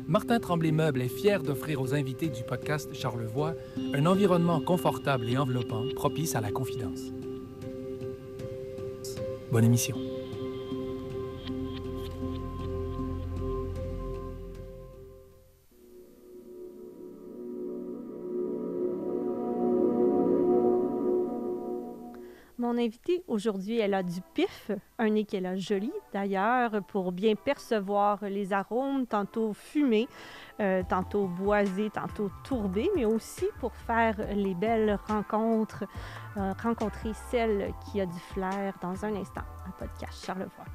Martin Tremblay Meubles est fier d'offrir aux invités du podcast Charlevoix un environnement confortable et enveloppant, propice à la confidence. Bonne émission. Mon invitée aujourd'hui, elle a du pif, un nez qu'elle a joli d'ailleurs, pour bien percevoir les arômes, tantôt fumés, tantôt boisés, tantôt tourbés, mais aussi pour faire les belles rencontres, rencontrer celle qui a du flair dans un instant. Un podcast Charlevoix.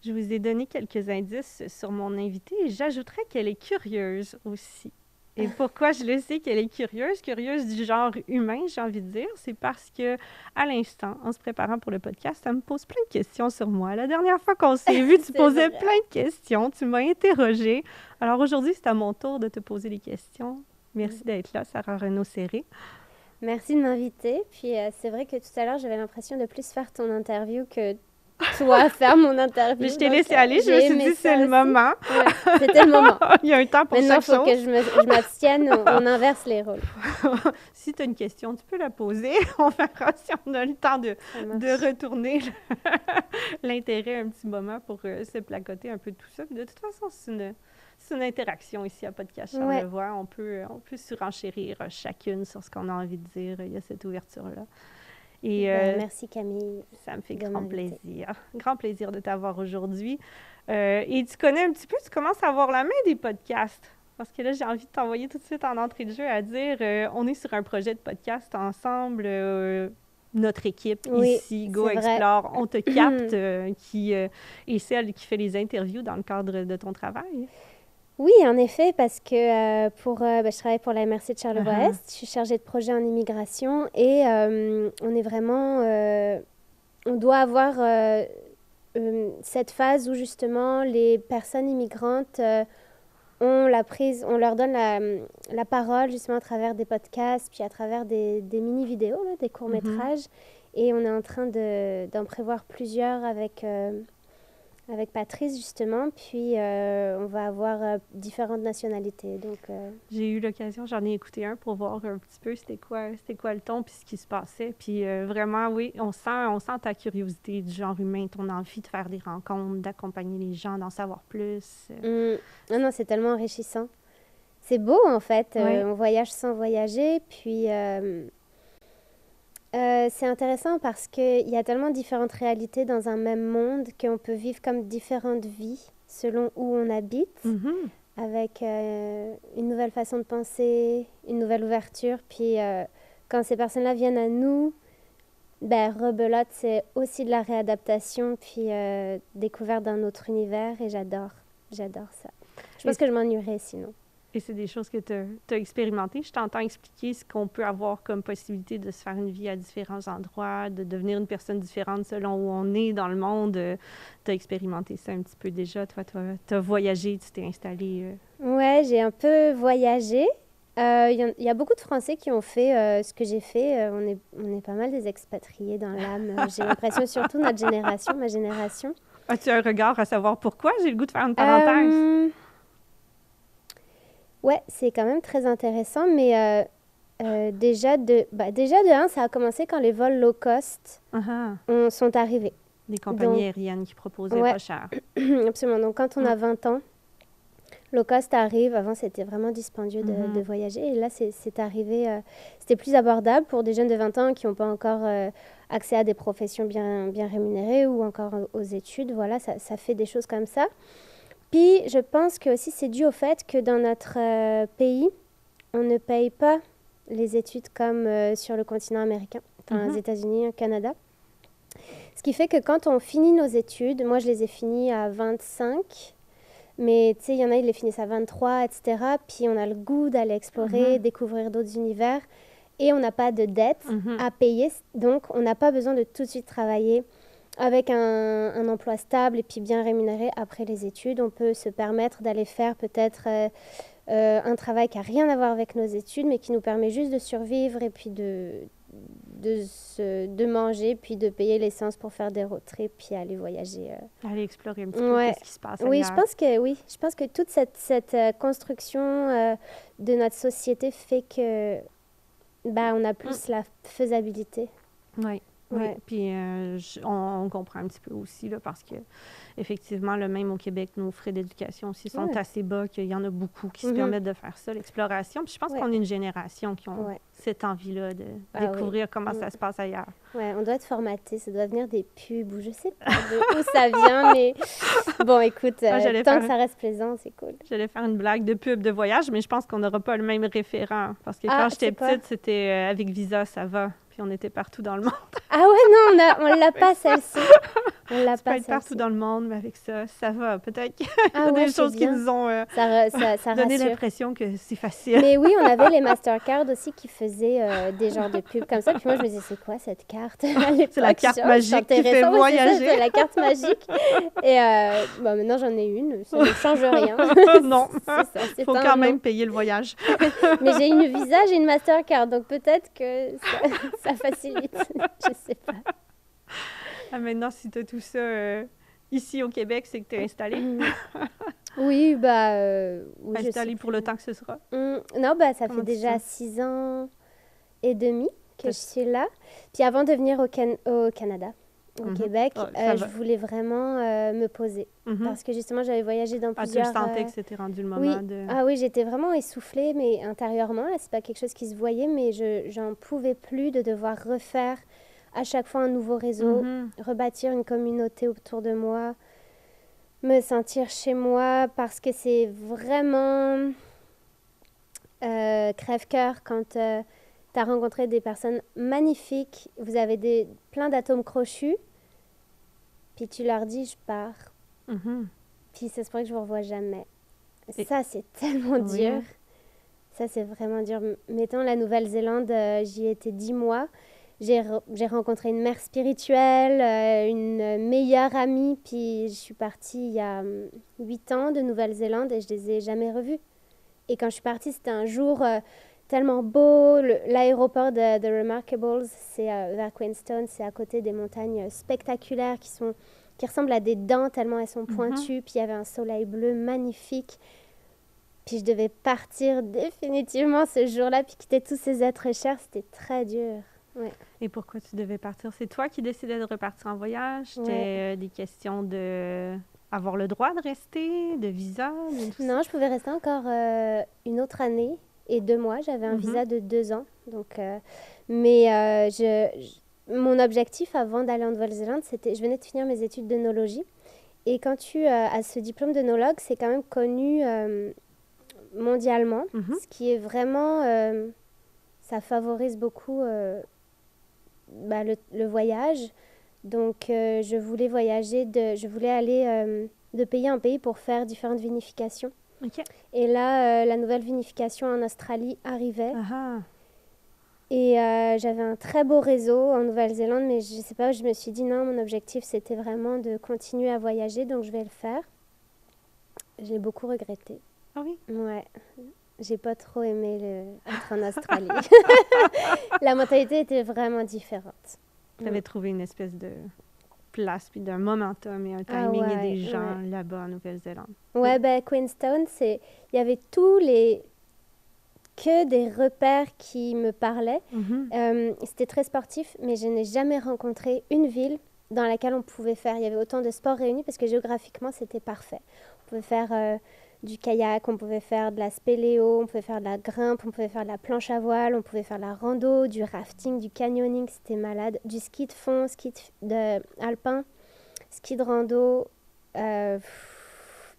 Je vous ai donné quelques indices sur mon invitée et j'ajouterais qu'elle est curieuse aussi. Et pourquoi je le sais qu'elle est curieuse du genre humain, j'ai envie de dire, c'est parce que à l'instant, en se préparant pour le podcast, elle me pose plein de questions sur moi. La dernière fois qu'on s'est vu, tu posais plein de questions, tu m'as interrogée. Alors aujourd'hui, c'est à mon tour de te poser les questions. Merci d'être là, Sarah Renaud-Serré. Merci de m'inviter. Puis c'est vrai que tout à l'heure, j'avais l'impression de plus faire ton interview que toi faire mon interview. Mais je t'ai laissé aller, je me suis dit c'est le moment. Ouais, c'était le moment. Il y a un temps pour maintenant, chaque chose. Maintenant, il faut que je m'abstienne, on inverse les rôles. Si tu as une question, tu peux la poser. On verra si on a le temps de retourner l'intérêt un petit moment pour se placoter un peu de tout ça. De toute façon, c'est une interaction ici à Podcast Charlevoix. On peut surenchérir chacune sur ce qu'on a envie de dire. Il y a cette ouverture-là. Et, merci Camille. Ça me fait grand plaisir. Grand plaisir de t'avoir aujourd'hui. Et tu connais un petit peu, tu commences à avoir la main des podcasts. Parce que là, j'ai envie de t'envoyer tout de suite en entrée de jeu à dire on est sur un projet de podcast ensemble. Notre équipe ici, Go Explore, on te capte, qui est celle qui fait les interviews dans le cadre de ton travail. Oui, en effet, parce que je travaille pour la MRC de Charlevoix-Est. Je suis chargée de projet en immigration et on est vraiment... on doit avoir cette phase où justement les personnes immigrantes on leur donne la parole justement à travers des podcasts, puis à travers des mini-vidéos, là, des courts-métrages. Et on est en train d'en prévoir plusieurs avec Patrice, justement. Puis, on va avoir différentes nationalités. Donc, j'ai eu l'occasion, j'en ai écouté un pour voir un petit peu c'était quoi le ton puis ce qui se passait. Puis, vraiment, oui, on sent ta curiosité du genre humain, ton envie de faire des rencontres, d'accompagner les gens, d'en savoir plus. Non, c'est tellement enrichissant. C'est beau, en fait. On voyage sans voyager. Puis... c'est intéressant parce qu'il y a tellement différentes réalités dans un même monde qu'on peut vivre comme différentes vies selon où on habite, avec une nouvelle façon de penser, une nouvelle ouverture. Puis quand ces personnes-là viennent à nous, rebelote, c'est aussi de la réadaptation, puis découverte d'un autre univers, et j'adore ça. Je pense que je m'ennuierais sinon. Et c'est des choses que tu as expérimentées. Je t'entends expliquer ce qu'on peut avoir comme possibilité de se faire une vie à différents endroits, de devenir une personne différente selon où on est dans le monde. Tu as expérimenté ça un petit peu déjà. Toi, tu as voyagé, tu t'es installé. Ouais, j'ai un peu voyagé. Il y a beaucoup de Français qui ont fait ce que j'ai fait. On est pas mal des expatriés dans l'âme. J'ai l'impression, surtout notre génération, ma génération. As-tu un regard à savoir pourquoi? J'ai le goût de faire une parenthèse. Ouais, c'est quand même très intéressant, mais déjà de un, ça a commencé quand les vols low cost sont arrivés. Des compagnies aériennes qui proposaient pas cher. Absolument. Donc, quand on a 20 ans, low cost arrive. Avant, c'était vraiment dispendieux de voyager. Et là, c'est arrivé, c'était plus abordable pour des jeunes de 20 ans qui n'ont pas encore accès à des professions bien rémunérées ou encore aux études. Voilà, ça fait des choses comme ça. Puis, je pense que aussi c'est dû au fait que dans notre pays, on ne paye pas les études comme sur le continent américain. aux États-Unis, au Canada. Ce qui fait que quand on finit nos études, moi je les ai finies à 25, mais tu sais, il y en a, ils les finissent à 23, etc. Puis on a le goût d'aller explorer, découvrir d'autres univers, et on n'a pas de dette à payer, donc on n'a pas besoin de tout de suite travailler avec un emploi stable et puis bien rémunéré après les études. On peut se permettre d'aller faire peut-être un travail qui n'a rien à voir avec nos études, mais qui nous permet juste de survivre et puis de manger, puis de payer l'essence pour faire des road trips, puis aller voyager. Aller explorer un petit peu ce qui se passe ailleurs. Oui, je pense que toute cette construction de notre société fait que on a plus la faisabilité. Oui. Oui, puis on comprend un petit peu aussi, là, parce que effectivement, même au Québec, nos frais d'éducation aussi sont assez bas, qu'il y en a beaucoup qui se permettent de faire ça, l'exploration. Puis je pense qu'on est une génération qui ont cette envie-là de découvrir comment ça se passe ailleurs. Oui, on doit être formaté, ça doit venir des pubs, ou je sais pas d'où ça vient, mais bon, écoute, tant que ça reste plaisant, c'est cool. J'allais faire une blague de pub de voyage, mais je pense qu'on n'aura pas le même référent, parce que quand j'étais petite, c'était avec Visa, ça va. Puis on était partout dans le monde. Ah ouais, non, on l'a pas, celle-ci. On l'a pas, être partout dans le monde, mais avec ça va. Peut-être qu'il y a des choses qui nous ont ça donné l'impression que c'est facile. Mais oui, on avait les Mastercard aussi qui faisaient des genres de pubs comme ça. Puis moi, je me disais, c'est quoi cette carte? C'est la carte magique qui fait voyager. C'est la carte magique. Et maintenant, j'en ai une. Ça ne change rien. Non, il faut quand même payer le voyage. Mais j'ai une Visa, j'ai une Mastercard. Donc peut-être que ça facilite. Je sais pas. Maintenant, si tu as tout ça ici au Québec, c'est que tu es installé. Oui, installé pour le temps que ce sera. Non, ça fait déjà 6 ans et demi que je suis là. Puis avant de venir au Canada, au Québec, je voulais vraiment me poser. Parce que justement, j'avais voyagé dans plusieurs... Tu sentais que c'était rendu le moment de... Ah oui, j'étais vraiment essoufflée, mais intérieurement. Là, c'est pas quelque chose qui se voyait, mais j'en pouvais plus de devoir refaire à chaque fois un nouveau réseau, rebâtir une communauté autour de moi, me sentir chez moi, parce que c'est vraiment crève-cœur quand tu as rencontré des personnes magnifiques, vous avez plein d'atomes crochus, puis tu leur dis « je pars ». Puis ça se pourrait que je ne vous revoie jamais. Ça, c'est tellement dur. Ça, c'est vraiment dur. Mettons, la Nouvelle-Zélande, j'y étais 10 mois. J'ai rencontré une mère spirituelle, une meilleure amie, puis je suis partie il y a 8 ans de Nouvelle-Zélande et je les ai jamais revues. Et quand je suis partie, c'était un jour tellement beau. L'aéroport de Remarkables, c'est vers Queenstown, c'est à côté des montagnes spectaculaires qui ressemblent à des dents tellement elles sont pointues. Puis il y avait un soleil bleu magnifique. Puis je devais partir définitivement ce jour-là, puis quitter tous ces êtres chers. C'était très dur. Ouais. Et pourquoi tu devais partir? C'est toi qui décidais de repartir en voyage? C'était des questions d'avoir le droit de rester, de visa? Non, je pouvais rester encore une autre année et 2 mois. J'avais un visa de 2 ans. Donc, mon objectif avant d'aller en Nouvelle-Zélande, c'était... Je venais de finir mes études d'œnologie. Et quand tu as ce diplôme d'œnologue, c'est quand même connu mondialement, ce qui est vraiment... ça favorise beaucoup... le voyage. Donc, je voulais voyager, je voulais aller de pays en pays pour faire différentes vinifications. Okay. Et là, la nouvelle vinification en Australie arrivait. Et j'avais un très beau réseau en Nouvelle-Zélande, mais je ne sais pas, je me suis dit non, mon objectif, c'était vraiment de continuer à voyager, donc je vais le faire. J'ai beaucoup regretté. Ah oui? Ouais. J'ai pas trop aimé être en Australie. La mentalité était vraiment différente. Tu avais trouvé une espèce de place, puis d'un momentum et un timing et des gens là-bas en Nouvelle-Zélande. Ouais, Queenstown, il y avait que des repères qui me parlaient. C'était très sportif, mais je n'ai jamais rencontré une ville dans laquelle on pouvait faire. Il y avait autant de sports réunis parce que géographiquement, c'était parfait. On pouvait faire... du kayak, on pouvait faire de la spéléo, on pouvait faire de la grimpe, on pouvait faire de la planche à voile, on pouvait faire de la rando, du rafting, du canyoning, c'était malade, du ski de fond, alpin, ski de rando, il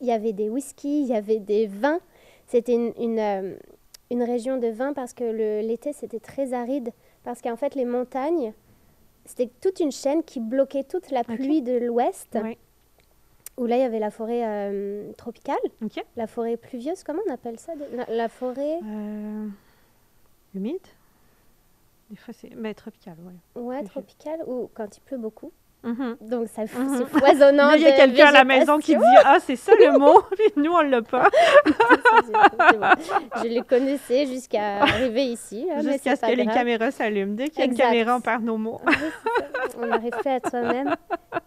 y avait des whiskies, il y avait des vins, c'était une région de vin parce que l'été c'était très aride, parce qu'en fait, les montagnes, c'était toute une chaîne qui bloquait toute la pluie de l'ouest, Oui. où là, il y avait la forêt tropicale, OK. la forêt pluvieuse, comment on appelle ça? La forêt... Humide? Des fois, c'est... Ben, tropical, oui. Ouais, Pluvieuse. tropicale, ou quand il pleut beaucoup. Mhm. Donc, c'est foisonnant. Là, il y a de quelqu'un à la maison qui végétation. dit « Ah, c'est ça le mot! » Puis nous, on l'a pas. C'est bon. Je les connaissais jusqu'à arriver ici. Là, mais Jusqu'à c'est ce pas que les grave. caméras s'allument. Dès qu'il y a une Exact. caméra, on perd nos mots. Oui, c'est ça. On n'arrive plus à soi-même.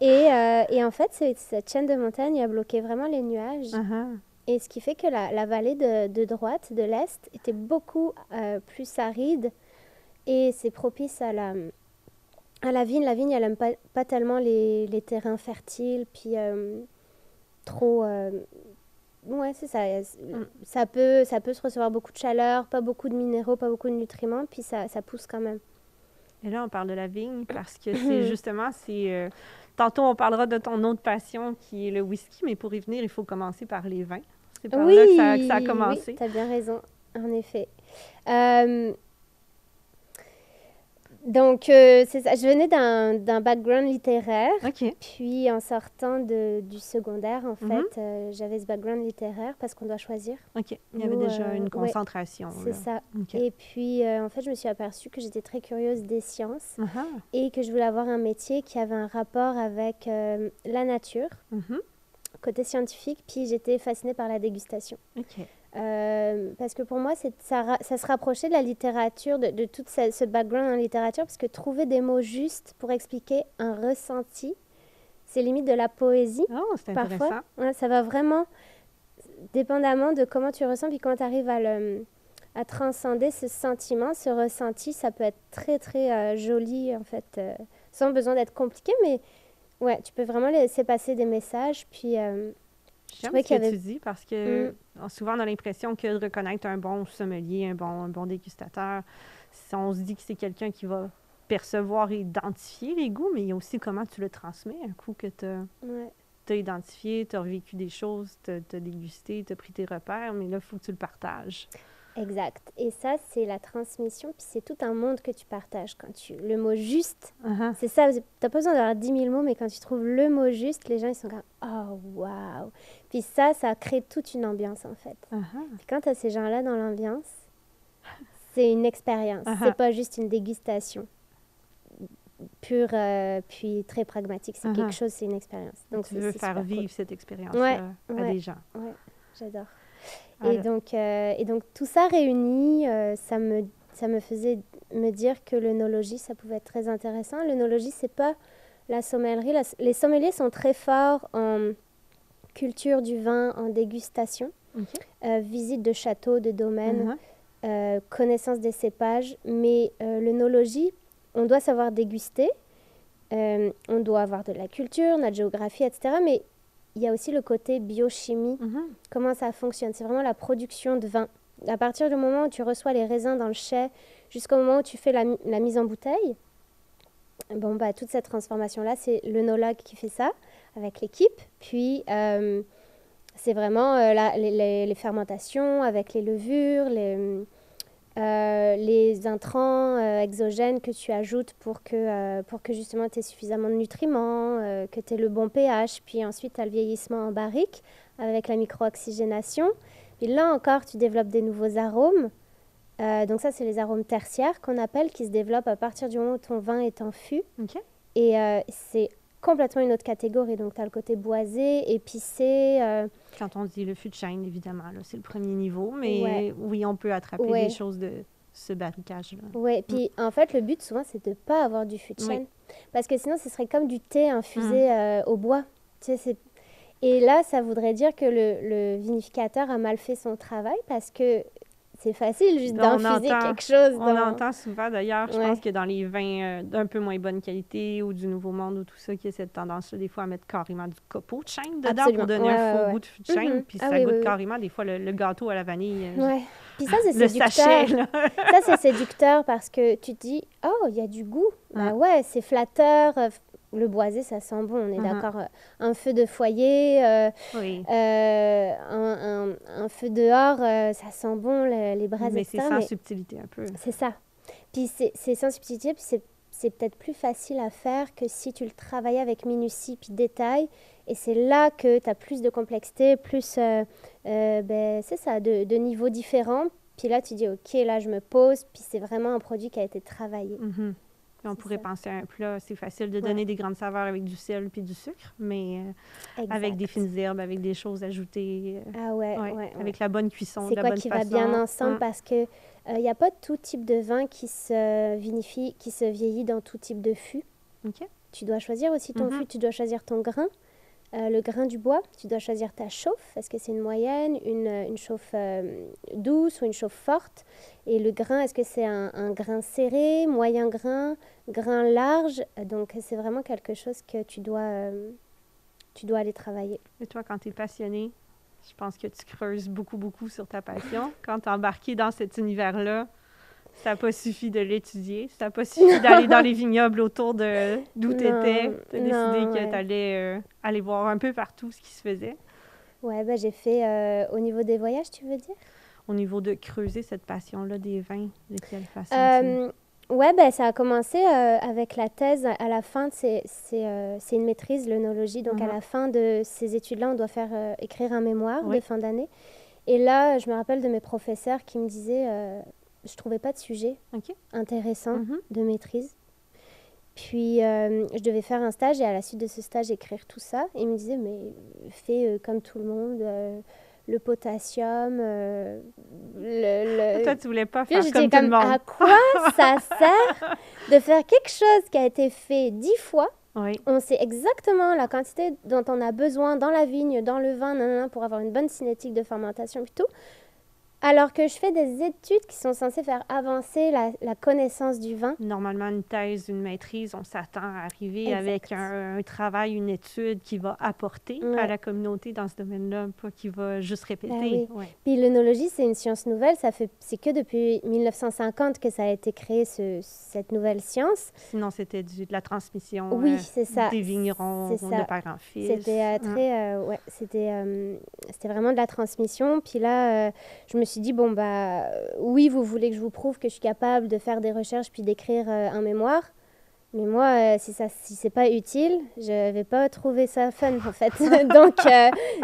Et en fait, cette chaîne de montagne a bloqué vraiment les nuages. Uh-huh. Et ce qui fait que la vallée de droite, de l'est, était beaucoup plus aride. Et c'est propice à la vigne. La vigne, elle n'aime pas tellement les terrains fertiles. Puis trop... ouais, c'est ça. Ça peut se recevoir beaucoup de chaleur, pas beaucoup de minéraux, pas beaucoup de nutriments. Puis ça pousse quand même. Et là, on parle de la vigne parce que c'est justement... tantôt, on parlera de ton autre passion qui est le whisky, mais pour y venir, il faut commencer par les vins. C'est par là que ça a commencé. Oui, tu as bien raison, en effet. Donc, c'est ça. Je venais d'un background littéraire. OK. Puis, en sortant du secondaire, en fait, j'avais ce background littéraire parce qu'on doit choisir. OK. Il y avait Nous, déjà une ouais, concentration. C'est là. ça. OK. Et puis, en fait, je me suis aperçue que j'étais très curieuse des sciences Uh-huh. et que je voulais avoir un métier qui avait un rapport avec la nature, Mhm. côté scientifique. Puis, j'étais fascinée par la dégustation. OK. Parce que pour moi, ça se rapprochait de la littérature, de tout ce background en littérature, parce que trouver des mots justes pour expliquer un ressenti, c'est limite de la poésie. Oh, c'est intéressant. Parfois, ouais, ça va vraiment, dépendamment de comment tu ressens, puis quand tu arrives à transcender ce sentiment, ce ressenti, ça peut être très, très joli, en fait, sans besoin d'être compliqué, mais ouais, tu peux vraiment laisser passer des messages, puis... J'aime trouvais ce qu'il que y avait- tu dis parce que souvent on a l'impression que de reconnaître un bon sommelier, un bon dégustateur, on se dit que c'est quelqu'un qui va percevoir et identifier les goûts, mais il y a aussi comment tu le transmets. Un coup que tu Ouais. as identifié, tu as revécu des choses, tu as dégusté, tu as pris tes repères, mais là, il faut que tu le partages. Exact. Et ça, c'est la transmission, puis c'est tout un monde que tu partages quand le mot juste, Uh-huh. c'est ça, t'as pas besoin d'avoir 10 000 mots, mais quand tu trouves le mot juste, les gens, ils sont comme « Oh, wow! » Puis ça crée toute une ambiance, en fait. Uh-huh. Puis quand t'as ces gens-là dans l'ambiance, c'est une expérience. Uh-huh. C'est pas juste une dégustation pure, puis très pragmatique. C'est Uh-huh. quelque chose, c'est une expérience. Donc, Tu veux c'est faire super vivre cool. cette expérience-là à ouais. des gens. Ouais, j'adore. Alors- Et donc, tout ça réuni, ça me faisait me dire que l'œnologie, ça pouvait être très intéressant. L'œnologie, c'est pas la sommellerie. Les sommeliers sont très forts en culture du vin, en dégustation, OK. visite de châteaux, de domaines, Uh-huh. connaissance des cépages. Mais l'œnologie, on doit savoir déguster, on doit avoir de la culture, notre géographie, etc. Mais il y a aussi le côté biochimie, Mhm. comment ça fonctionne. C'est vraiment la production de vin. À partir du moment où tu reçois les raisins dans le chai, jusqu'au moment où tu fais la mise en bouteille, bon, bah, toute cette transformation-là, c'est l'œnologue qui fait ça avec l'équipe. Puis, c'est vraiment les fermentations avec les levures, les intrants exogènes que tu ajoutes pour que justement tu aies suffisamment de nutriments, que tu aies le bon pH. Puis ensuite, tu as le vieillissement en barrique avec la micro-oxygénation. Puis là encore, tu développes des nouveaux arômes. Donc ça, c'est les arômes tertiaires qu'on appelle, qui se développent à partir du moment où ton vin est en fût. OK. Et c'est complètement une autre catégorie. Donc, tu as le côté boisé, épicé. Quand on dit le fût de chêne, évidemment, là, c'est le premier niveau, mais Ouais. oui, on peut attraper Ouais. des choses de ce barricage-là. Ouais, puis en fait, le but souvent, c'est de ne pas avoir du fût de Oui. chêne. Parce que sinon, ce serait comme du thé infusé au bois. Tu sais, et là, ça voudrait dire que le vinificateur a mal fait son travail parce que c'est facile juste On d'infuser entend- quelque chose. On entend souvent, d'ailleurs, je Ouais. pense que dans les vins d'un peu moins bonne qualité ou du Nouveau Monde ou tout ça, qu'il y a cette tendance-là, des fois, à mettre carrément du copeau de chêne dedans Absolument. pour donner Ouais, un faux ouais, goût de fût de chêne, Mhm. puis Ah ça oui, goûte oui, oui. carrément, des fois, le gâteau à la vanille. Ouais. Puis ça, c'est Le séducteur. sachet, là. Ça, c'est séducteur parce que tu te dis, oh, il y a du goût. Bah ouais, c'est flatteur. Le boisé, ça sent bon, on est d'accord. Un feu de foyer, Oui. un feu dehors, ça sent bon, les braises, Mais c'est etc. sans Mais subtilité un peu. c'est ça. Puis c'est sans subtilité, puis c'est peut-être plus facile à faire que si tu le travaillais avec minutie puis détail. Et c'est là que tu as plus de complexité, plus, c'est ça, de niveaux différents. Puis là, tu dis, OK, là, je me pose, puis c'est vraiment un produit qui a été travaillé. Mhm. Puis on C'est pourrait ça. penser à un plat, c'est facile de Ouais. donner des grandes saveurs avec du sel puis du sucre, mais avec des Exact. fines herbes, avec des choses ajoutées, Ah ouais, ouais, ouais, ouais. avec la bonne cuisson, C'est la quoi bonne qui façon. va bien ensemble Hum. parce que il n'y a pas tout type de vin qui se vinifie, qui se vieillit dans tout type de fût. OK. Tu dois choisir aussi ton Mhm. fût, tu dois choisir ton grain. Le grain du bois, tu dois choisir ta chauffe. Est-ce que c'est une moyenne, une chauffe douce ou une chauffe forte? Et le grain, est-ce que c'est un grain serré, moyen grain large? Donc, c'est vraiment quelque chose que tu dois aller travailler. Et toi, quand tu es passionné, je pense que tu creuses beaucoup, beaucoup sur ta passion. Quand tu es embarqué dans cet univers-là, ça n'a pas suffi de l'étudier. Ça n'a pas suffi d'aller dans les vignobles autour de d'où tu étais. Tu as décidé non, que ouais. tu allais aller voir un peu partout ce qui se faisait Ouais, j'ai fait au niveau des voyages, tu veux dire? au niveau de creuser cette passion-là des vins. De quelle façon? Ouais, ça a commencé avec la thèse. À la fin, c'est une maîtrise, l'œnologie. Donc, à Mhm. la fin de ces études-là, on doit écrire un mémoire Oui. de fin d'année. Et là, je me rappelle de mes professeurs qui me disaient, je trouvais pas de sujet OK. intéressant Mhm. de maîtrise. Puis, je devais faire un stage et à la suite de ce stage, écrire tout ça. Et ils me disaient, mais fais comme tout le monde, le potassium, Toi, tu voulais pas Puis là, faire j'étais comme tout le comme, monde. à quoi ça sert de faire quelque chose qui a été fait 10 fois? Oui. On sait exactement la quantité dont on a besoin dans la vigne, dans le vin, nanana, pour avoir une bonne cinétique de fermentation et tout. Alors que je fais des études qui sont censées faire avancer la connaissance du vin. Normalement, une thèse, une maîtrise, on s'attend à arriver avec Exact. un travail, une étude qui va apporter à Ouais. la communauté dans ce domaine-là, pas qui va juste répéter. oui. Ouais. Puis l'œnologie, c'est une science nouvelle. C'est que depuis 1950 que ça a été créé, cette nouvelle science. Sinon, c'était de la transmission Oui, c'est ça. des vignerons C'est ça. de père en fils. C'était c'était vraiment de la transmission. Puis là, je me suis dit, bon, oui, vous voulez que je vous prouve que je suis capable de faire des recherches puis d'écrire un mémoire. Mais moi, si c'est pas utile, je vais pas trouver ça fun, en fait. Donc,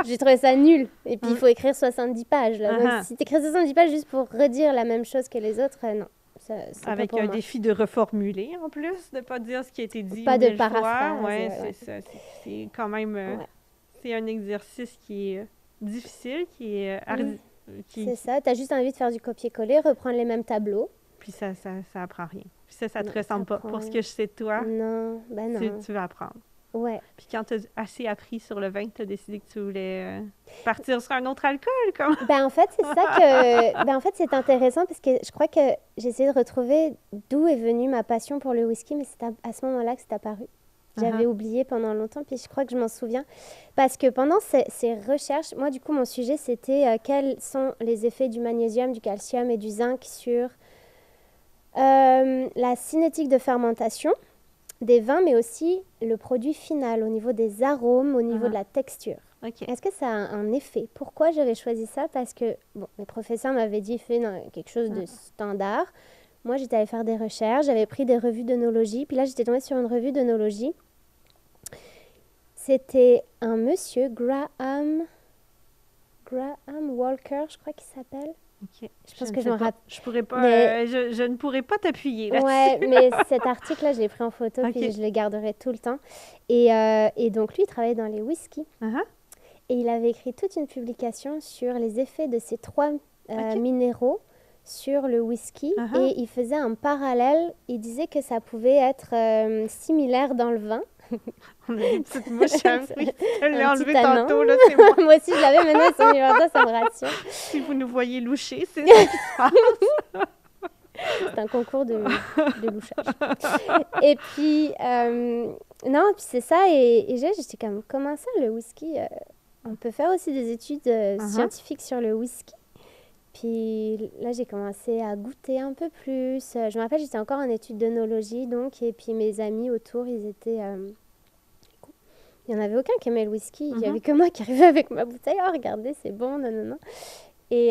j'ai trouvé ça nul. Et puis, il faut écrire 70 pages. Là. Donc, si tu écris 70 pages juste pour redire la même chose que les autres, non. C'est avec pas pour un moi. défi de reformuler, en plus, de ne pas dire ce qui a été dit Pas de 1000 fois. paraphrase, Ouais, ouais. c'est ça. C'est quand même... Ouais. C'est un exercice qui est difficile, qui est... C'est ça. Tu as juste envie de faire du copier-coller, reprendre les mêmes tableaux. Puis ça apprend rien. Puis ça te Non, ressemble ça pas. apprend Pour ce rien. que je sais de toi, Non, non. tu vas apprendre. Ouais. Puis quand tu as assez appris sur le vin, tu as décidé que tu voulais partir sur un autre alcool, comme... En fait, c'est ça que... en fait, c'est intéressant parce que je crois que j'ai essayé de retrouver d'où est venue ma passion pour le whisky, mais c'est à ce moment-là que c'est apparu. J'avais oublié pendant longtemps, puis je crois que je m'en souviens. Parce que pendant ces recherches, moi, du coup, mon sujet, c'était quels sont les effets du magnésium, du calcium et du zinc sur la cinétique de fermentation des vins, mais aussi le produit final, au niveau des arômes, au niveau de la texture. OK. Est-ce que ça a un effet? Pourquoi j'avais choisi ça? Parce que, mes professeurs m'avaient dit, fais quelque chose de standard. Moi, j'étais allée faire des recherches, j'avais pris des revues d'œnologie, puis là, j'étais tombée sur une revue d'œnologie. C'était un monsieur, Graham Walker, je crois qu'il s'appelle. OK. Je pense que je me rappelle. Je pourrais pas... Mais- je ne pourrais pas t'appuyer là-dessus. Ouais, mais cet article-là, je l'ai pris en photo, Ok. puis je le garderai tout le temps. Et donc, lui, il travaillait dans les whiskies. Uh-huh. Et il avait écrit toute une publication sur les effets de ces 3 Ok. minéraux sur le whisky. Uh-huh. Et il faisait un parallèle. Il disait que ça pouvait être similaire dans le vin. On a une petite mouche à fruits. Je l'ai Un enlevée petit anon. tantôt, là, c'est moi. Moi aussi, je l'avais. Maintenant, ils sont mis vers toi, ça me rassure. Si vous nous voyez loucher, c'est ça qui se passe. C'est un concours de louchage. Et puis, non, puis c'est ça. Et j'étais comme, comment ça, le whisky? On peut faire aussi des études scientifiques sur le whisky. Puis là, j'ai commencé à goûter un peu plus. Je me rappelle, j'étais encore en études d'œnologie, donc. Et puis mes amis autour, ils étaient... il n'y en avait aucun qui aimait le whisky. Il n'y avait que moi qui arrivais avec ma bouteille. Oh, regardez, c'est bon, non. Et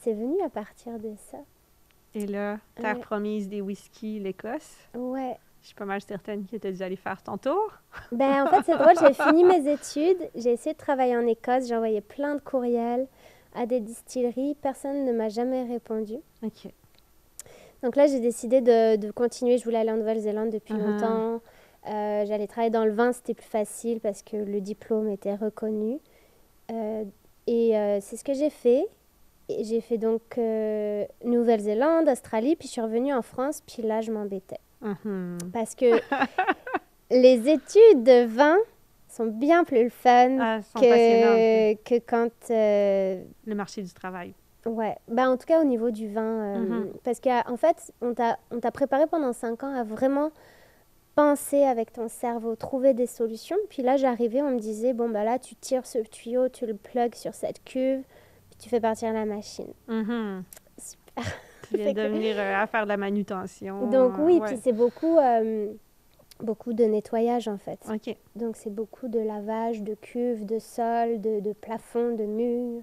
c'est venu à partir de ça. Et là, terre Ouais. promise des whiskies, l'Écosse. Ouais. Je suis pas mal certaine que tu as dû aller faire ton tour. Ben, en fait, c'est drôle, j'ai fini mes études, j'ai essayé de travailler en Écosse, j'ai envoyé plein de courriels à des distilleries, personne ne m'a jamais répondu. OK. Donc là, j'ai décidé de continuer, je voulais aller en Nouvelle-Zélande depuis Uh-huh. longtemps. J'allais travailler dans le vin, c'était plus facile parce que le diplôme était reconnu. C'est ce que j'ai fait. Et j'ai fait donc Nouvelle-Zélande, Australie, puis je suis revenue en France, puis là, je m'embêtais. Mhm. Parce que les études de vin sont bien plus fun Ah, elles sont passionnantes. que quand... Le marché du travail. ouais, ben, en tout cas au niveau du vin. Parce qu'en fait, on t'a préparé pendant 5 ans à vraiment penser avec ton cerveau, trouver des solutions. Puis là, j'arrivais, on me disait, bon, bah là, tu tires ce tuyau, tu le plugues sur cette cuve, puis tu fais partir la machine. Mhm. Super. Tu viens de venir à faire de la manutention. Donc oui, ouais. puis c'est beaucoup de nettoyage en fait. OK. Donc c'est beaucoup de lavage de cuves, de sol, de plafond, de murs,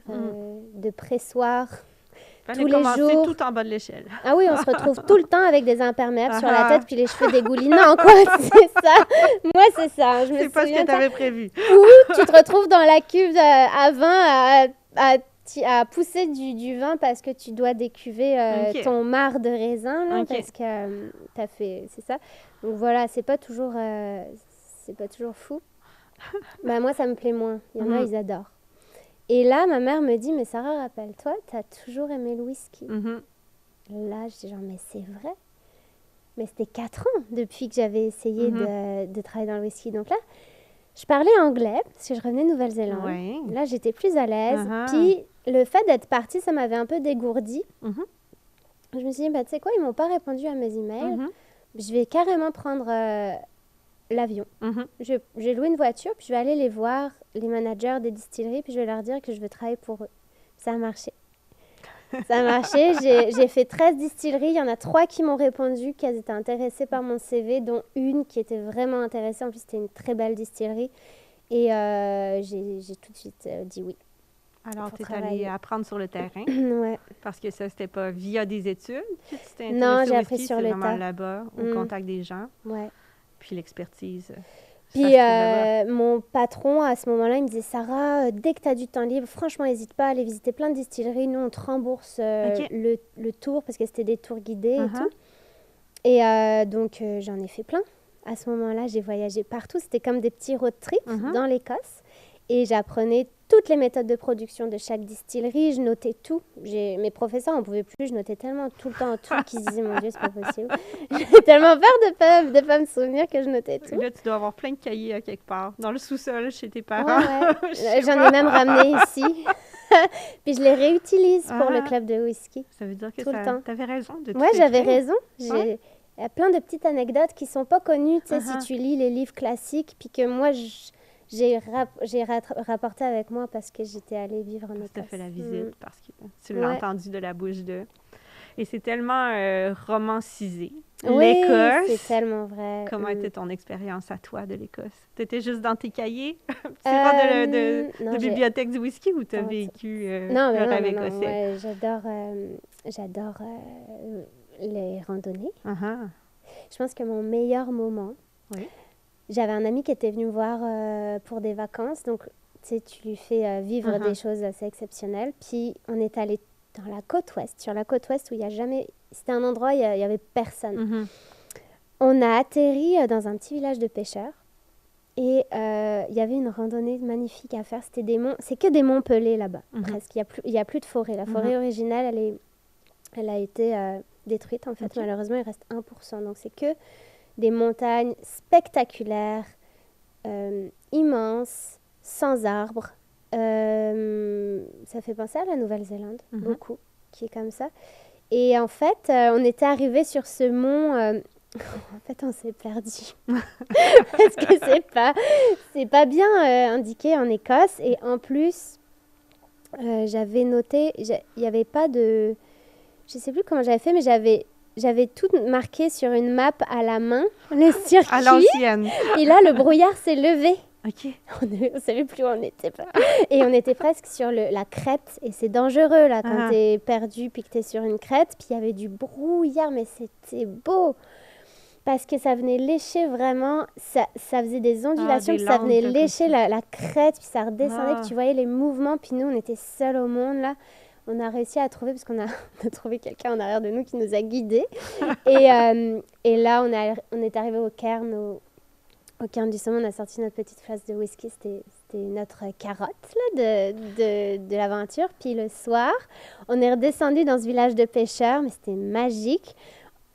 de pressoirs. Fallait tous les commencer jours. tout en bas de l'échelle. Ah oui, on se retrouve tout le temps avec des imperméables sur la Ah. tête puis les cheveux dégoulinants, quoi. C'est ça. Moi, c'est ça. Je me C'est pas ce souviens que de tu ça. avais prévu. Ou tu te retrouves dans la cuve à vin à pousser du vin parce que tu dois décuver Ok. ton marc de raisin, là, Ok. parce que t'as fait... C'est ça. Donc voilà, c'est pas toujours fou. Bah, moi, ça me plaît moins. Il y en a, ils adorent. Et là, ma mère me dit, mais Sarah, rappelle-toi, t'as toujours aimé le whisky. Mhm. Là, je dis genre, mais c'est vrai. Mais c'était 4 ans depuis que j'avais essayé de travailler dans le whisky. Donc là, je parlais anglais parce que je revenais de Nouvelle-Zélande. Ouais. Là, j'étais plus à l'aise. Uh-huh. Puis le fait d'être partie, ça m'avait un peu dégourdie. Mhm. Je me suis dit, bah, tu sais quoi, ils m'ont pas répondu à mes emails. Mhm. Je vais carrément prendre l'avion. Mhm. J'ai loué une voiture, puis je vais aller les voir, les managers des distilleries, puis je vais leur dire que je veux travailler pour eux. Ça a marché. Ça a marché. J'ai fait 13 distilleries. Il y en a 3 qui m'ont répondu qu'elles étaient intéressées par mon CV, dont une qui était vraiment intéressée. En plus, c'était une très belle distillerie. Et j'ai tout de suite dit oui. Alors, Pour tu es allée travailler. apprendre sur le terrain Ouais. parce que ça, c'était pas via des études que tu t'es intéressée Non, au j'ai appris whisky, sur c'est le vraiment tas. là-bas, au contact des gens, Ouais. puis l'expertise. Puis ça se trouve là-bas. mon patron, à ce moment-là, il me disait, Sarah, dès que tu as du temps libre, franchement, n'hésite pas à aller visiter plein de distilleries. Nous, on te rembourse Ok. le tour, parce que c'était des tours guidés et Uh-huh. tout. Et donc, j'en ai fait plein. À ce moment-là, j'ai voyagé partout. C'était comme des petits road trips dans l'Écosse. Et j'apprenais toutes les méthodes de production de chaque distillerie. Je notais tout. Mes professeurs n'en pouvaient plus. Je notais tellement tout le temps tout qu'ils se disaient, mon Dieu, c'est pas possible. J'avais tellement peur de pas me souvenir que je notais tout. Là, tu dois avoir plein de cahiers à quelque part, dans le sous-sol, chez tes Ouais, parents. ouais. Je sais J'en pas. ai même ramené ici. Puis je les réutilise pour le Ah. club de whisky. Ça veut dire que Tout le temps. tu avais raison de tout Ouais, j'avais écrire. raison. Ouais. Il y a plein de petites anecdotes qui sont pas connues, tu sais, Uh-huh. si tu lis les livres classiques, puis que moi, j'ai rapporté avec moi parce que j'étais allée vivre en Tu Écosse. as fait la visite parce que tu Ouais. l'as entendu de la bouche d'eux. Et c'est tellement romancisé. Oui, L'Écosse. c'est tellement vrai. Comment était ton expérience à toi de l'Écosse? Tu étais juste dans tes cahiers? C'est pas de non, j'ai- bibliothèque du whisky ou tu as Non, vécu Non, mais le non, rêve non, non, écossais? ouais, j'adore les randonnées. Uh-huh. Je pense que mon meilleur moment, Oui. j'avais un ami qui était venu me voir pour des vacances, donc tu sais, tu lui fais vivre Uh-huh. des choses assez exceptionnelles. Puis on est allé dans la côte ouest, sur la côte ouest où il n'y a jamais... C'était un endroit où il n'y avait personne. Mhm. On a atterri dans un petit village de pêcheurs et il y avait une randonnée magnifique à faire. C'était des monts, c'est que des monts pelés là-bas, presque. Il y a plus de forêt. La forêt originale, elle a été détruite en fait. Ok. Malheureusement, il reste 1%. Donc c'est que des montagnes spectaculaires, immenses, sans arbres. Ça fait penser à la Nouvelle-Zélande, beaucoup, qui est comme ça. Et en fait, on était arrivé sur ce mont. En fait, on s'est perdu parce que c'est pas bien indiqué en Écosse. Et en plus, j'avais noté, il y avait pas de, je sais plus comment j'avais fait, mais j'avais tout marqué sur une map à la main, le circuit. À l'ancienne. Et là, le brouillard s'est levé. OK. On ne savait plus où on était. Et on était presque sur la crête. Et c'est dangereux, là, quand t'es perdu puis que t'es sur une crête. Puis il y avait du brouillard, mais c'était beau. Parce que ça venait lécher vraiment. Ça faisait des ondulations, des puis ça venait landes, lécher la crête. Puis ça redescendait, Ah. puis tu voyais les mouvements. Puis nous, on était seuls au monde, là. On a réussi à trouver, parce qu'on a, on a trouvé quelqu'un en arrière de nous qui nous a guidés. Et là, on est arrivé au Cairn, au Cairn du Saumon. On a sorti notre petite flasque de whisky. C'était notre carotte là, de l'aventure. Puis le soir, on est redescendu dans ce village de pêcheurs, mais c'était magique.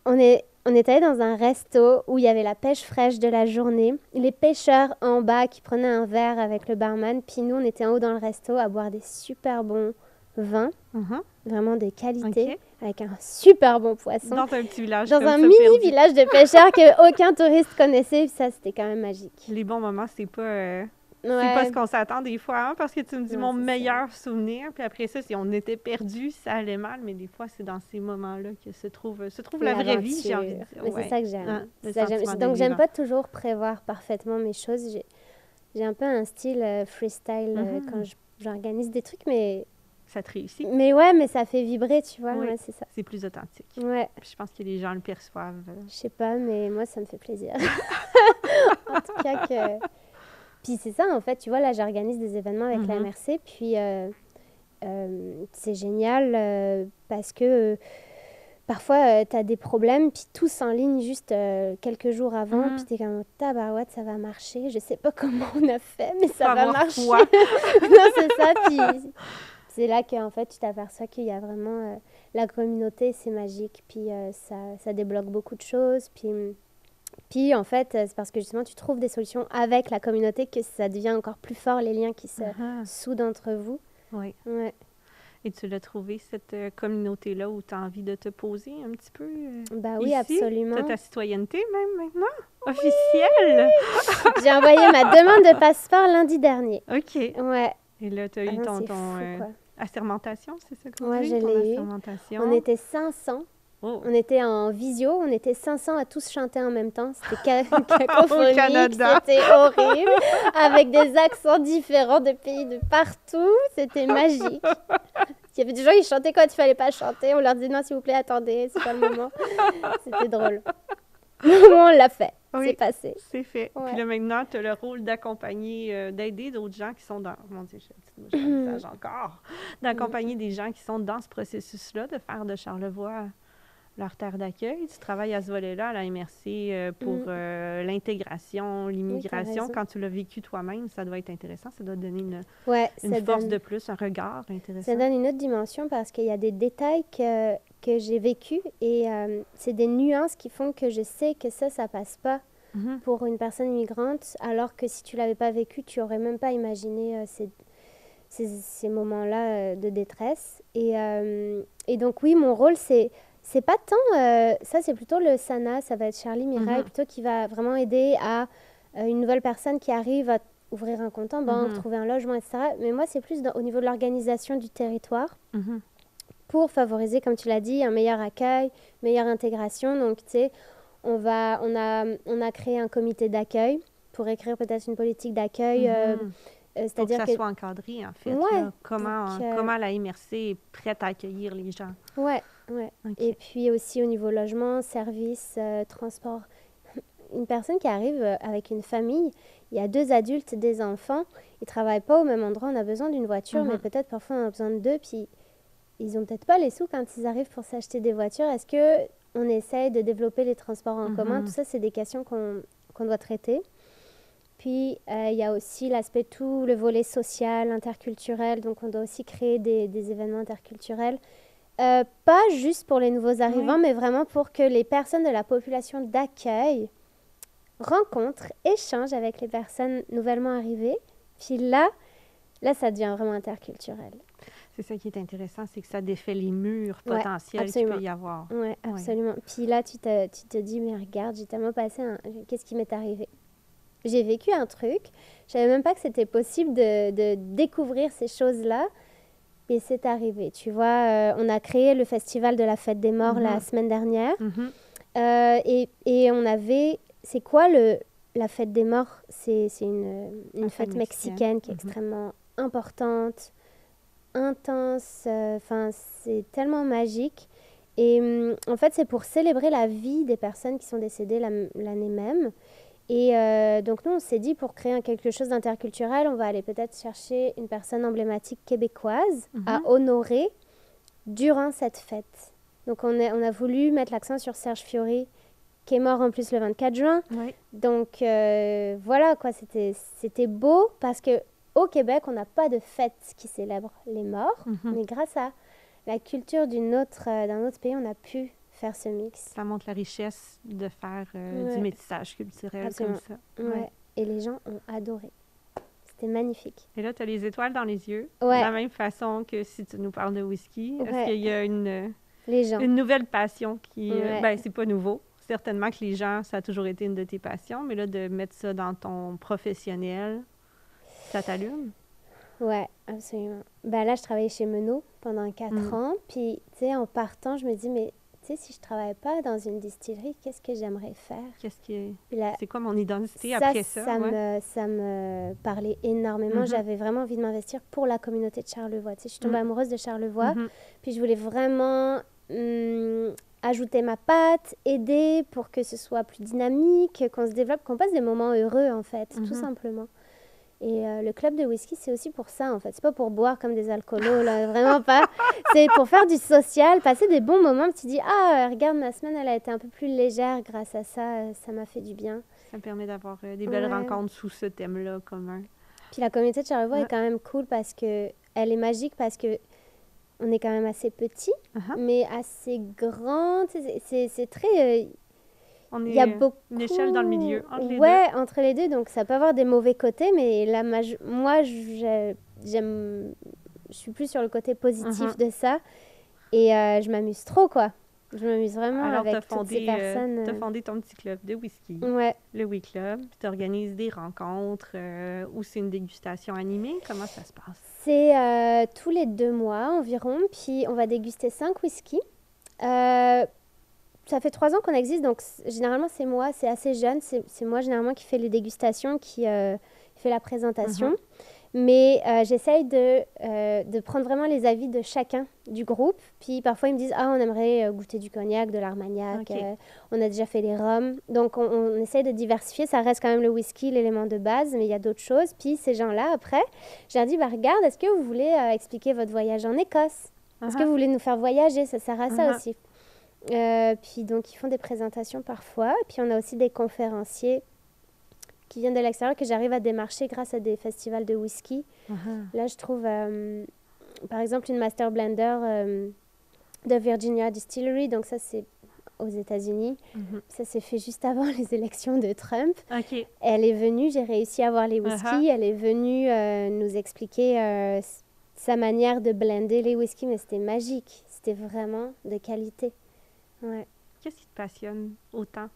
On est allé dans un resto où il y avait la pêche fraîche de la journée. Les pêcheurs en bas qui prenaient un verre avec le barman. Puis nous, on était en haut dans le resto à boire des super bons vins, vraiment de qualité, avec un super bon poisson. Dans un petit village Dans comme un ça, mini perdu. village de pêcheurs qu'aucun touriste connaissait. Puis ça, c'était quand même magique. Les bons moments, c'est pas Ouais. ce qu'on s'attend des fois, hein, parce que tu me dis Non, mon c'est meilleur souvenir, puis après ça, si on était perdu, ça allait mal, mais des fois, c'est dans ces moments-là que se trouve la vraie vie, j'ai envie de dire. Mais c'est ça que j'aime. Hein, le C'est ça que j'aime. sentiment de Donc, j'aime vivant. pas toujours prévoir parfaitement mes choses. J'ai un peu un style freestyle quand j'organise des trucs, Ça te réussit. mais ouais, mais ça fait vibrer, tu vois. Oui. Ouais, c'est ça. C'est plus authentique. Ouais, Puis je pense que les gens le perçoivent. je sais pas, mais moi, ça me fait plaisir. En tout cas, Puis c'est ça, en fait, tu vois, là, j'organise des événements avec la MRC, puis c'est génial parce que parfois, tu as des problèmes, puis tout s'enligne juste quelques jours avant, puis tu es comme, tabarouette, ça va marcher. Je sais pas comment on a fait, mais ça va avoir marcher. foi. Non, c'est ça, puis c'est là qu'en fait, tu t'aperçois qu'il y a vraiment la communauté, c'est magique, puis ça débloque beaucoup de choses, puis en fait, c'est parce que justement, tu trouves des solutions avec la communauté que ça devient encore plus fort, les liens qui se soudent entre vous. Oui. Ouais. Et tu l'as trouvé, cette communauté-là, où tu as envie de te poser un petit peu Bah oui, ici? absolument. Tu as ta citoyenneté même maintenant? Officielle? J'ai envoyé ma demande de passeport lundi dernier. OK. Ouais. Et là, tu as eu Ah non, ton c'est fou, quoi. assermentation, c'est ça qu'on Ouais, dit? je Ton l'ai eu. assermentation. On était 500. Oh. On était en visio, on était 500 à tous chanter en même temps. C'était cacophonique, Canada. c'était horrible, avec des accents différents de pays de partout. C'était magique. Il y avait des gens qui chantaient quand il fallait pas chanter. On leur disait non, s'il vous plaît, attendez, c'est pas le moment. C'était drôle. On l'a fait, Oui. c'est passé. C'est fait. Ouais. Puis là, maintenant, tu as le rôle d'accompagner, d'aider d'autres gens qui sont dans... Mon Dieu, j'ai un message encore. D'accompagner des gens qui sont dans ce processus-là, de faire de Charlevoix leur terre d'accueil. Tu travailles à ce volet-là, à la MRC, pour l'intégration, l'immigration. raison. Quand tu l'as vécu toi-même, ça doit être intéressant. Ça doit donner Ouais, une ça force donne- de plus, un regard intéressant. Ça donne une autre dimension parce qu'il y a des détails que j'ai vécus et c'est des nuances qui font que je sais que ça passe pas Mhm. pour une personne immigrante, alors que si tu l'avais pas vécu, tu aurais même pas imaginé ces moments-là de détresse. Et donc oui, mon rôle, c'est pas tant, ça c'est plutôt le SANA, ça va être Charlie Mirail, plutôt qui va vraiment aider à une nouvelle personne qui arrive à ouvrir un compte en banque, trouver un logement, etc. Mais moi, c'est plus au niveau de l'organisation du territoire Mhm. pour favoriser, comme tu l'as dit, un meilleur accueil, meilleure intégration. Donc, tu sais, on a créé un comité d'accueil pour écrire peut-être une politique d'accueil. Pour que C'est-à-dire ça que... soit encadré, en fait. Ouais, là. Comment la MRC est prête à accueillir les gens. Ouais. OK. Et puis aussi au niveau logement, services, transport. Une personne qui arrive avec une famille, il y a 2 adultes, des enfants, ils ne travaillent pas au même endroit, on a besoin d'une voiture, mais peut-être parfois on a besoin de 2, puis ils n'ont peut-être pas les sous quand ils arrivent pour s'acheter des voitures. Est-ce qu'on essaye de développer les transports en commun? Tout ça, c'est des questions qu'on doit traiter. Puis, il y a aussi l'aspect, tout le volet social, interculturel, donc on doit aussi créer des événements interculturels. Pas juste pour les nouveaux arrivants, mais vraiment pour que les personnes de la population d'accueil rencontrent, échangent avec les personnes nouvellement arrivées. Puis là, ça devient vraiment interculturel. C'est ça qui est intéressant, c'est que ça défait les murs potentiels qu'il absolument. peut y avoir. Oui, absolument. Puis là, tu te dis, mais regarde, j'ai tellement passé qu'est-ce qui m'est arrivé? J'ai vécu un truc, je savais même pas que c'était possible de découvrir ces choses-là, et c'est arrivé. Tu vois, on a créé le festival de la fête des morts la semaine dernière, et on avait, c'est quoi la fête des morts, c'est une fête mexicaine. mexicaine qui est extrêmement importante, intense, enfin, c'est tellement magique. Et en fait, c'est pour célébrer la vie des personnes qui sont décédées l'année même. Et donc, nous, on s'est dit, pour créer quelque chose d'interculturel, on va aller peut-être chercher une personne emblématique québécoise à honorer durant cette fête. Donc, on a voulu mettre l'accent sur Serge Fiori, qui est mort en plus le 24 juin. Oui. Donc, voilà, quoi, c'était beau parce qu'au Québec, on n'a pas de fête qui célèbre les morts, mais grâce à la culture d'un autre pays, on a pu faire ce mix. Ça montre la richesse de faire Ouais. du métissage culturel Absolument. comme ça. Ouais. Et les gens ont adoré. C'était magnifique. Et là, tu as les étoiles dans les yeux. Ouais. De la même façon que si tu nous parles de whisky. Est-ce Ouais. qu'il y a une Les gens. nouvelle passion qui... Ouais. ben, c'est pas nouveau. Certainement que les gens, ça a toujours été une de tes passions, mais là, de mettre ça dans ton professionnel, ça t'allume? Ouais, absolument. Ben là, je travaillais chez Menot pendant 4 ans. Puis, tu sais, en partant, je me dis, mais tu sais, si je travaillais pas dans une distillerie, qu'est-ce que j'aimerais faire? Puis Là, c'est quoi mon identité après ça? Ouais. ça me parlait énormément. J'avais vraiment envie de m'investir pour la communauté de Charlevoix. Tu sais, je suis tombée amoureuse de Charlevoix. Puis je voulais vraiment ajouter ma patte, aider pour que ce soit plus dynamique, qu'on se développe, qu'on passe des moments heureux, en fait, tout simplement. Et le club de whisky, c'est aussi pour ça, en fait. C'est pas pour boire comme des alcoolos, là, vraiment pas. C'est pour faire du social, passer des bons moments. Tu te dis, ah, regarde, ma semaine, elle a été un peu plus légère grâce à ça. Ça m'a fait du bien. Ça me permet d'avoir des belles rencontres sous ce thème-là commun. Puis la communauté de Charlevoix est quand même cool parce que elle est magique parce que on est quand même assez petit, mais assez grand. C'est très... On est il y a beaucoup... une échelle dans le milieu, entre les deux. Ouais, entre les deux. Donc, ça peut avoir des mauvais côtés, mais moi, je suis plus sur le côté positif de ça. Et je m'amuse trop, quoi. Je m'amuse vraiment avec toutes ces personnes. Tu as fondé ton petit club de whisky, ouais. le We Club. Tu organises des rencontres ou c'est une dégustation animée. Comment ça se passe? C'est tous les 2 mois environ. Puis, on va déguster 5 whiskies. Ça fait 3 ans qu'on existe, donc généralement, c'est moi. C'est assez jeune. C'est moi, généralement, qui fait les dégustations, qui fait la présentation. Mais j'essaye de prendre vraiment les avis de chacun du groupe. Puis parfois, ils me disent « Ah, on aimerait goûter du cognac, de l'Armagnac. On a déjà fait les rhums. » Donc, on essaye de diversifier. Ça reste quand même le whisky, l'élément de base, mais il y a d'autres choses. Puis ces gens-là, après, je leur dis « Regarde, est-ce que vous voulez expliquer votre voyage en Écosse? Est-ce que vous voulez nous faire voyager? Ça sert à ça aussi. » Puis donc, ils font des présentations parfois. Puis on a aussi des conférenciers qui viennent de l'extérieur, que j'arrive à démarcher grâce à des festivals de whisky. Là, je trouve, par exemple, une Master Blender de Virginia Distillery. Donc ça, c'est aux États-Unis. Ça s'est fait juste avant les élections de Trump. Elle est venue, j'ai réussi à avoir les whiskies. Elle est venue nous expliquer sa manière de blender les whiskies, mais c'était magique. C'était vraiment de qualité. Ouais. Qu'est-ce qui te passionne autant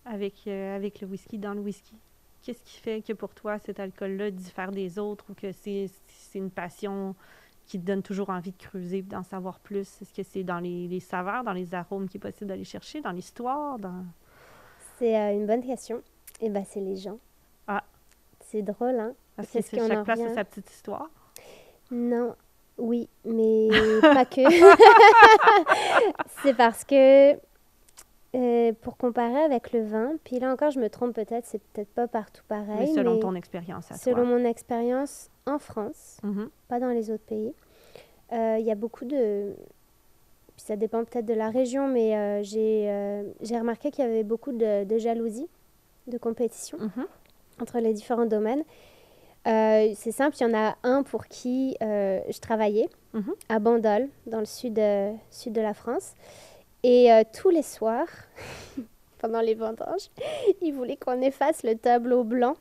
avec le whisky, dans le whisky? Qu'est-ce qui fait que pour toi, cet alcool-là diffère des autres ou que c'est une passion qui te donne toujours envie de creuser, d'en savoir plus? Est-ce que c'est dans les saveurs, dans les arômes qu'il est possible d'aller chercher, dans l'histoire? C'est une bonne question. Eh bien, c'est les gens. Ah. C'est drôle, hein? Parce que chaque place a sa petite histoire? Non. Oui, mais pas que. C'est parce que... pour comparer avec le vin, puis là encore, je me trompe peut-être, c'est peut-être pas partout pareil. Mais selon ton expérience à toi. Selon mon expérience en France, pas dans les autres pays, il y a beaucoup de... Puis ça dépend peut-être de la région, mais j'ai remarqué qu'il y avait beaucoup de jalousie, de compétition entre les différents domaines. C'est simple, il y en a un pour qui je travaillais, à Bandol, dans le sud de la France. Et tous les soirs, pendant les vendanges, il voulait qu'on efface le tableau blanc.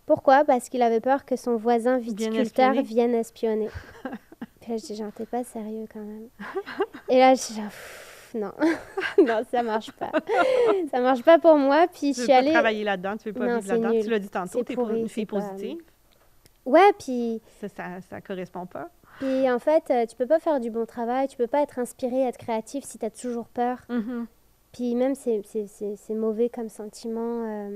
Pourquoi? Parce qu'il avait peur que son voisin viticulteur vienne espionner. Puis là, je dis, genre, t'es pas sérieux quand même. Et là, je dis, genre, non, non, ça marche pas. Ça marche pas pour moi. Puis je suis allée... Tu veux pas travailler là-dedans, tu veux pas vivre là-dedans. Nul. Tu l'as dit tantôt, t'es une fille positive. Ouais, puis... Ça correspond pas. Puis en fait, tu peux pas faire du bon travail, tu peux pas être inspiré, être créatif si tu as toujours peur. Puis même, c'est mauvais comme sentiment.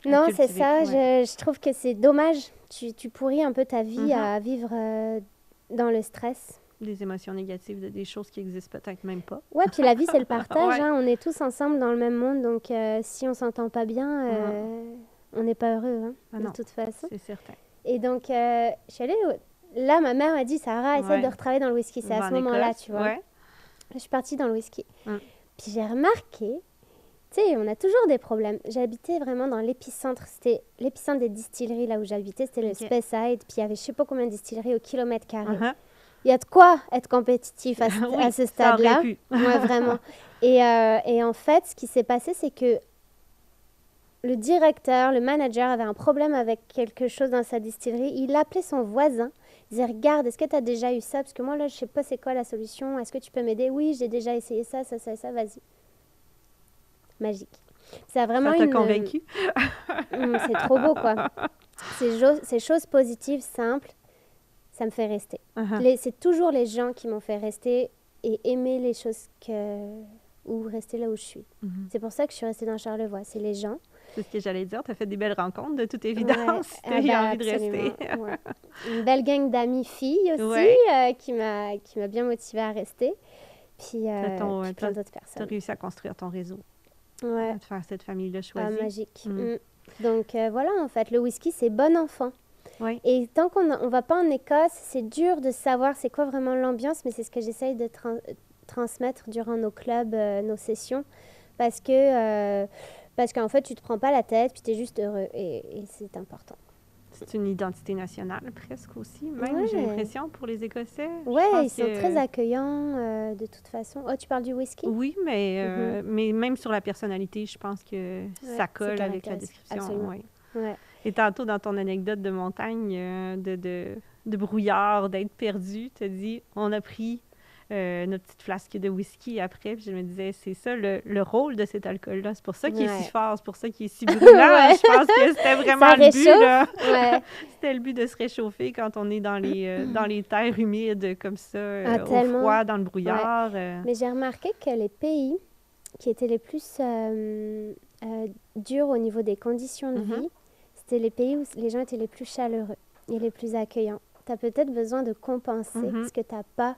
Non, c'est cultiver, ça. ouais. Je trouve que c'est dommage. Tu pourris un peu ta vie Mhm. à vivre dans le stress. Des émotions négatives, des choses qui existent peut-être même pas. Ouais, puis la vie, c'est le partage. Ouais. Hein. On est tous ensemble dans le même monde. Donc, si on s'entend pas bien, on n'est pas heureux, hein, Ah de non. toute façon. C'est certain. Et donc, je suis allée... Là, ma mère m'a dit, Sarah, essaie Ouais. de retravailler dans le whisky. C'est Va à ce en moment-là, Écosse, tu vois. Ouais. Je suis partie dans le whisky. Mm. Puis j'ai remarqué, tu sais, on a toujours des problèmes. J'habitais vraiment dans l'épicentre. C'était l'épicentre des distilleries, là où j'habitais. C'était le Ok. Speyside. Puis il y avait je sais pas combien de distilleries au kilomètre carré. Uh-huh. Il y a de quoi être compétitif à, Oui, à ce ça aurait stade-là. pu. Ouais, vraiment. Et en fait, ce qui s'est passé, c'est que le directeur, le manager avait un problème avec quelque chose dans sa distillerie. Il appelait son voisin. Il disait, regarde, est-ce que tu as déjà eu ça? Parce que moi, là, je sais pas c'est quoi la solution. Est-ce que tu peux m'aider? Oui, j'ai déjà essayé ça, vas-y. Magique. Ça a vraiment Ça t'a une... convaincu? c'est trop beau, quoi. Ces choses positives, simples, ça me fait rester. Uh-huh. C'est toujours les gens qui m'ont fait rester et aimer les choses ou rester là où je suis. Mhm. C'est pour ça que je suis restée dans Charlevoix. C'est les gens. C'est ce que j'allais dire. Tu as fait des belles rencontres, de toute évidence. Ouais, Tu as bah, envie de rester. absolument, ouais. Une belle gang d'amis filles aussi Ouais. qui m'a bien motivée à rester. Puis, puis plein d'autres Tu as personnes. réussi à construire ton réseau, Ouais. à te faire cette famille-là Ah, choisie. magique. Mm. Donc voilà, en fait, le whisky, c'est bon enfant. Oui. Et tant qu'on ne va pas en Écosse, c'est dur de savoir c'est quoi vraiment l'ambiance, mais c'est ce que j'essaye de transmettre durant nos clubs, nos sessions, parce qu'en fait, tu te prends pas la tête, puis tu es juste heureux, et c'est important. C'est une identité nationale presque aussi, même, Ouais. j'ai l'impression, pour les Écossais. Je Ouais, pense ils sont que- très accueillants, de toute façon. Oh, tu parles du whisky? Oui, mais même sur la personnalité, je pense que ça c'est colle avec la caractéristique. description. Absolument. Ouais. Ouais. Et tantôt, dans ton anecdote de montagne, de brouillard, d'être perdu, tu as dit, on a pris notre petite flasque de whisky après. Puis je me disais, c'est ça le rôle de cet alcool-là. C'est pour ça qu'il est si Ouais. fort, c'est pour ça qu'il est si brûlant. Ouais. Je pense que c'était vraiment Ça le but, là. Ouais. C'était le but de se réchauffer quand on est dans les terres humides comme ça, au tellement. froid, dans le brouillard. Mais j'ai remarqué que les pays qui étaient les plus durs au niveau des conditions de Mhm. vie, c'était les pays où les gens étaient les plus chaleureux et les plus accueillants. Tu as peut-être besoin de compenser Mhm. ce que tu n'as pas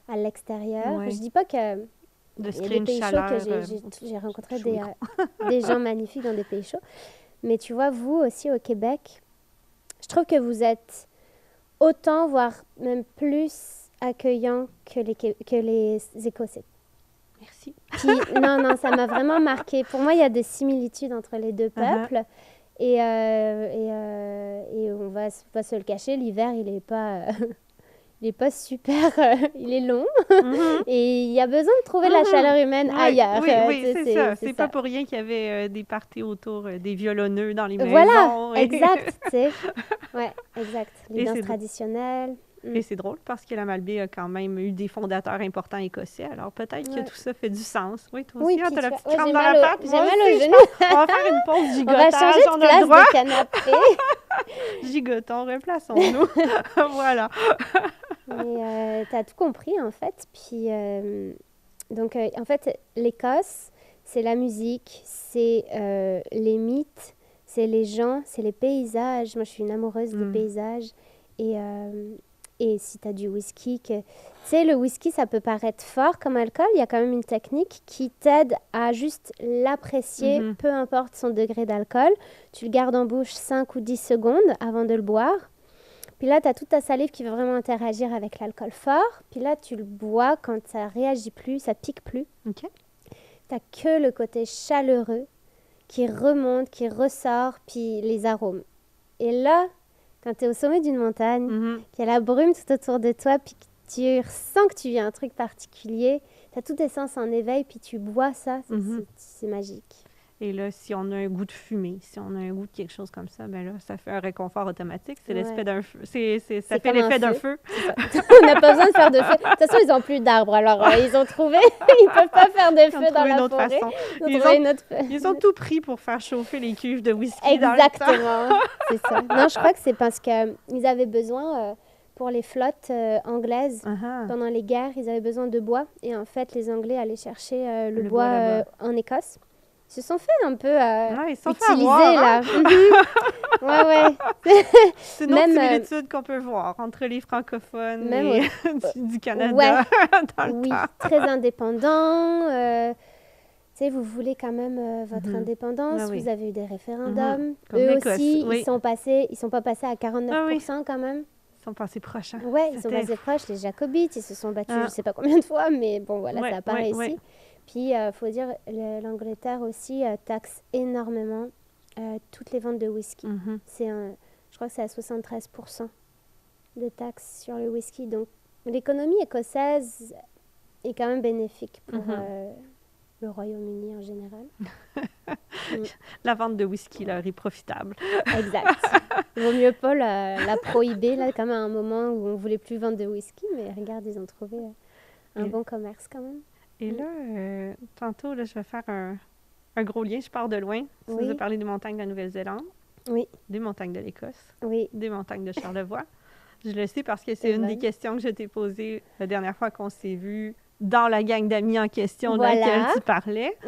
à l'extérieur. Ouais. Je dis pas que... de Il y se a créer des une pays chauds chaleur. que j'ai rencontré chaud des gens magnifiques dans des pays chauds. Mais tu vois, vous aussi au Québec, je trouve que vous êtes autant, voire même plus accueillants que les Écossais. Merci. Puis, non, ça m'a vraiment marqué. Pour moi, il y a des similitudes entre les deux peuples. Et on va se le cacher, l'hiver, il n'est pas, il est pas super, il est long. Mhm. Et il y a besoin de trouver la chaleur humaine Oui, ailleurs. Oui, Tu sais, c'est ça. C'est pas pour rien qu'il y avait des parties autour des violonneux dans les maisons. Voilà, et- exact, tu sais. Ouais, exact. Les Et danses c'est- traditionnelles. Et c'est drôle parce que la Malbaie a quand même eu des fondateurs importants écossais. Alors peut-être que Ouais. tout ça fait du sens. Oui, toi Oui, aussi, puis t'as la tu petite vois, ouais, crampe j'ai dans mal la au- patte. j'ai Moi mal aussi, au je genou. pense- On va faire une pause On va gigotage. changer de On a le place droit. de canapé. Gigotons, replaçons-nous. Voilà. Mais tu as tout compris, en fait. Puis, donc, en fait, l'Écosse, c'est la musique, c'est les mythes, c'est les gens, c'est les paysages. Moi, je suis une amoureuse des paysages. Et si tu as du whisky, tu sais, le whisky, ça peut paraître fort comme alcool. Il y a quand même une technique qui t'aide à juste l'apprécier, Mhm. peu importe son degré d'alcool. Tu le gardes en bouche 5 ou 10 secondes avant de le boire. Puis là, tu as toute ta salive qui va vraiment interagir avec l'alcool fort. Puis là, tu le bois quand ça réagit plus, ça pique plus. OK. Tu n'as que le côté chaleureux qui remonte, qui ressort, puis les arômes. Et là, quand tu es au sommet d'une montagne, Mhm. qu'il y a la brume tout autour de toi, puis que tu ressens que tu vis un truc particulier, tu as tous tes sens en éveil, puis tu bois ça, c'est magique. Et là, si on a un goût de fumée, si on a un goût de quelque chose comme ça, ben là, ça fait un réconfort automatique. C'est Ouais. l'effet d'un feu. Ça C'est fait comme l'effet un d'un feu. feu. On n'a pas besoin de faire de feu. De toute façon, ils n'ont plus d'arbres, alors ils ont trouvé, ils ne peuvent pas faire de Ils ont feu dans trouvé la une autre forêt. façon. Ils ont Ils trouvé ont- une autre Ils ont tout pris pour faire chauffer les cuves de whisky dans le temps. Exactement, c'est ça. Non, je crois que c'est parce qu'ils avaient besoin, pour les flottes anglaises. Pendant les guerres, ils avaient besoin de bois. Et en fait, les Anglais allaient chercher le bois en Écosse. Ils se sont fait un peu ils se sont fait utiliser, avoir, là. Ouais. C'est une autre similitude qu'on peut voir entre les francophones et du Canada dans le temps. Très indépendants. Tu sais, vous voulez quand même votre indépendance. Vous avez eu des référendums. Eux aussi, ils sont pas passés à 49% quand même. Ils sont passés proches. Oui, ils sont passés proches. Les Jacobites, ils se sont battus je ne sais pas combien de fois, mais bon, voilà, ça n'a pas réussi. Puis, il faut dire, l'Angleterre aussi taxe énormément toutes les ventes de whisky. Je crois que c'est à 73% de taxes sur le whisky. Donc, l'économie écossaise est quand même bénéfique pour le Royaume-Uni en général. La vente de whisky leur est profitable. Exact. Il vaut mieux pas la prohiber, là, comme à un moment où on ne voulait plus vendre de whisky, mais regarde, ils ont trouvé un bon commerce quand même. Et là, tantôt, là, je vais faire un gros lien. Je pars de loin. Tu nous as parlé des montagnes de la Nouvelle-Zélande, des montagnes de l'Écosse, des montagnes de Charlevoix. Je le sais parce que c'est une des questions que je t'ai posées la dernière fois qu'on s'est vus dans la gang d'amis en question de laquelle tu parlais.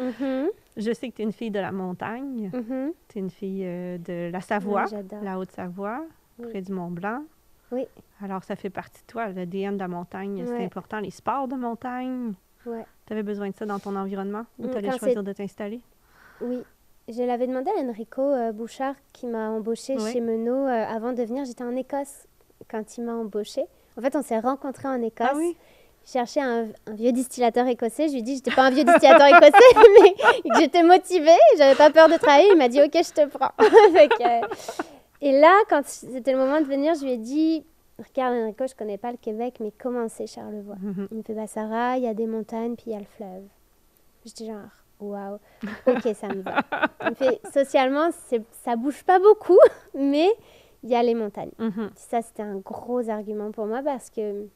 Je sais que tu es une fille de la montagne. Tu es une fille de la Savoie, la Haute-Savoie, près du Mont-Blanc. Oui. Alors, ça fait partie de toi, l'ADN de la montagne. C'est important, les sports de montagne. Tu avais besoin de ça dans ton environnement ou tu allais choisir de t'installer? Oui. Je l'avais demandé à Enrico Bouchard qui m'a embauchée chez Menot avant de venir. J'étais en Écosse quand il m'a embauchée. En fait, on s'est rencontrés en Écosse. Ah oui? Je cherchais un vieux distillateur écossais. Je lui ai dit que je n'étais pas un vieux distillateur écossais, mais que j'étais motivée. J'avais pas peur de travailler. Il m'a dit « OK, je te prends. » Et là, quand c'était le moment de venir, je lui ai dit « Regarde, Enrico, je connais pas le Québec, mais comment c'est Charlevoix? » Il me fait « Sarah, il y a des montagnes, puis il y a le fleuve. » Je dis genre « Waouh, OK, ça me va. » Il me fait « Socialement, ça bouge pas beaucoup, mais il y a les montagnes. » Ça, c'était un gros argument pour moi parce que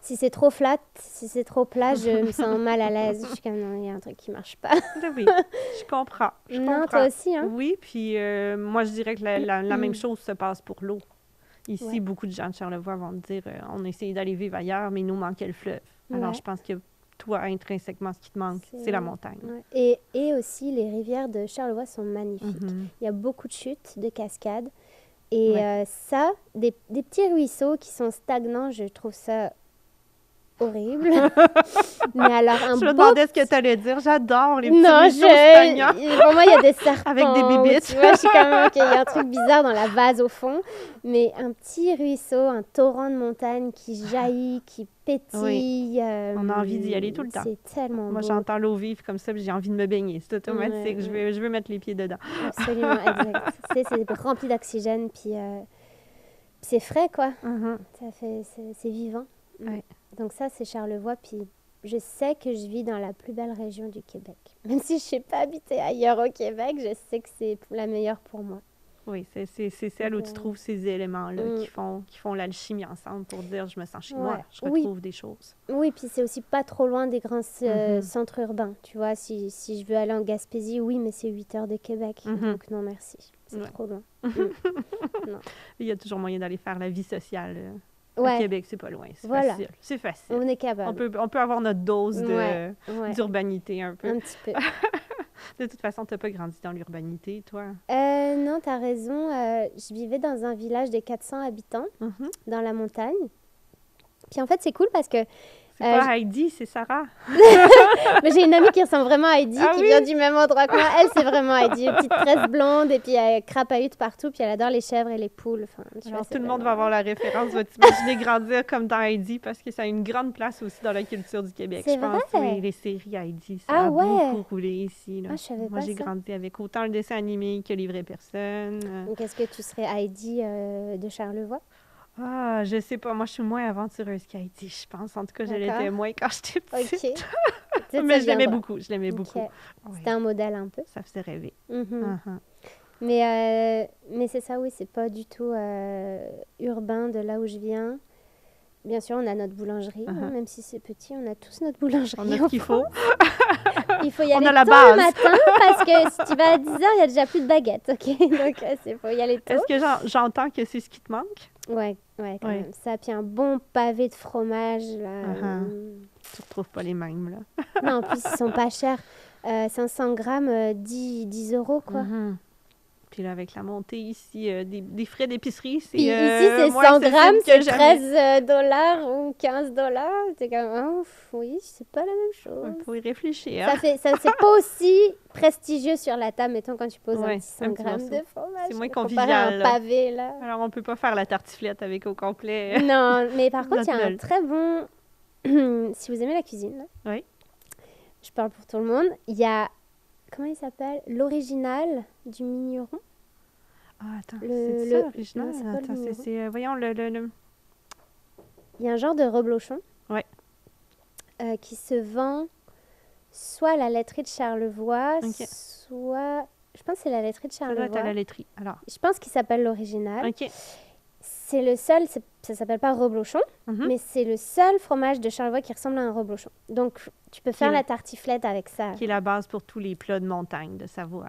si c'est trop flat, si c'est trop plat, je me sens mal à l'aise. Je suis comme, non, il y a un truc qui marche pas. Oui, je comprends. Non, toi aussi, hein? Oui, puis moi, je dirais que la même chose se passe pour l'eau. Ici, beaucoup de gens de Charlevoix vont me dire, on a essayé d'aller vivre ailleurs, mais il nous manquait le fleuve. Alors, je pense que toi, intrinsèquement, ce qui te manque, c'est la montagne. Et aussi, les rivières de Charlevoix sont magnifiques. Il y a beaucoup de chutes, de cascades. Et ça, des petits ruisseaux qui sont stagnants, je trouve ça horrible. Mais alors, je me demandais ce que tu allais dire. J'adore les petits ruisseaux stagnants. Pour moi, il y a des serpents. Avec des bibittes. Tu vois, je suis comme, OK, il y a un truc bizarre dans la vase au fond. Mais un petit ruisseau, un torrent de montagne qui jaillit, qui pétille. On a envie d'y aller tout le temps. C'est tellement beau. Moi, j'entends l'eau vivre comme ça, puis j'ai envie de me baigner. C'est automatique. Je veux mettre les pieds dedans. Absolument, exact. Tu sais, c'est rempli d'oxygène, puis c'est frais, quoi. C'est vivant. Donc ça, c'est Charlevoix, puis je sais que je vis dans la plus belle région du Québec. Même si je ne sais pas habiter ailleurs au Québec, je sais que c'est la meilleure pour moi. Oui, c'est celle où tu trouves ces éléments-là qui font l'alchimie ensemble pour dire je me sens chez moi, je retrouve des choses. Oui, puis c'est aussi pas trop loin des grands centres urbains. Tu vois, si je veux aller en Gaspésie, oui, mais c'est 8 heures de Québec. Donc non, merci. C'est trop loin. Non. Il y a toujours moyen d'aller faire la vie sociale. Au Québec, c'est pas loin. C'est facile. C'est facile. On est capable. On peut avoir notre dose d'urbanité un peu. Un petit peu. De toute façon, tu n'as pas grandi dans l'urbanité, toi? Non, tu as raison. Je vivais dans un village de 400 habitants, dans la montagne. Puis en fait, c'est cool parce que... C'est pas Heidi, c'est Sarah. Mais j'ai une amie qui ressemble vraiment à Heidi, qui vient du même endroit que moi. Elle, c'est vraiment Heidi. Une petite tresse blonde, et puis elle crapahute partout, puis elle adore les chèvres et les poules. Enfin, alors, tout le monde va avoir la référence, va t'imaginer grandir comme dans Heidi, parce que ça a une grande place aussi dans la culture du Québec. C'est je pense, vrai? Oui, les séries Heidi, ça a beaucoup roulé ici. Là. Je savais moi, pas j'ai grandi avec autant le dessin animé que les vraies personnes. Donc, est-ce que tu serais Heidi de Charlevoix? Ah, je sais pas. Moi, je suis moins aventureuse qu'Heidi, je pense. En tout cas, je l'étais moins quand j'étais petite. Mais je l'aimais beaucoup. C'était un modèle un peu. Ça faisait rêver. Mais c'est ça, oui, c'est pas du tout urbain de là où je viens. Bien sûr, on a notre boulangerie, même si c'est petit, on a tous notre boulangerie. On a ce qu'il faut. Il faut y aller tôt le matin parce que si tu vas à 10h, il y a déjà plus de baguettes, OK? Donc, il faut y aller tôt. Est-ce que j'entends que c'est ce qui te manque? Oui, Ouais, quand Ouais. même. Ça, puis un bon pavé de fromage, là. Tu retrouves pas les mêmes, là. Non, en plus, ils sont pas chers. 500 grammes, 10 euros, quoi. Puis là, avec la montée ici, des frais d'épicerie, c'est Puis ici, c'est moins 100 accessible grammes, que c'est jamais. 13 dollars ou 15 dollars. C'est comme, oh, oui, c'est pas la même Il chose. faut y réfléchir. C'est pas aussi prestigieux sur la table, mettons, quand tu poses un Ouais, petit 100 un petit grammes morceau. de fromage. C'est moins comparé convivial, à un là. pavé, là. Alors, on peut pas faire la tartiflette avec au complet. Non, mais par contre, il y a un Notre très bon... Si vous aimez la cuisine, là, Oui. je parle pour tout le monde, il y a... Comment il s'appelle? L'original du Migneron. Ah, attends, Le- c'est ça le- l'original? non, c'est pas le Attends, numéro. voyons, Il y a un genre de reblochon Ouais. qui se vend soit à la laiterie de Charlevoix, Ok. soit... Je pense que c'est la laiterie de Ça doit être à Charlevoix. la laiterie. Alors, Je pense qu'il s'appelle l'original. OK. C'est le seul, ça s'appelle pas reblochon, Mhm. mais c'est le seul fromage de Charlevoix qui ressemble à un reblochon. Donc, tu peux faire est- la tartiflette avec ça. Qui est la base pour tous les plats de montagne de Savoie.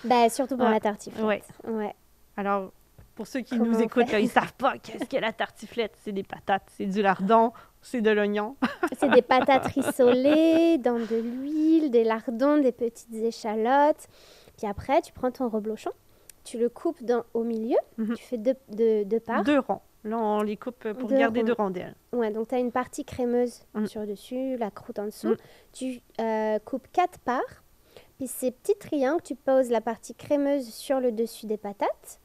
Ben, surtout pour Ah, la tartiflette. ouais. Ouais. Alors, pour ceux qui Comment nous on écoutent, fait? là, ils savent pas qu'est-ce que la tartiflette. C'est des patates, c'est du lardon, c'est de l'oignon. C'est des patates rissolées dans de l'huile, des lardons, des petites échalotes. Puis après, tu prends ton reblochon, tu le coupes au milieu, Mhm. tu fais deux parts. 2 ronds. Là, on les coupe pour Deux garder ronds. 2 rondelles. Ouais, donc tu as une partie crémeuse Mm. sur dessus, la croûte en dessous. Mm. Tu coupes 4 parts. Puis ces petits triangles, tu poses la partie crémeuse sur le dessus des patates,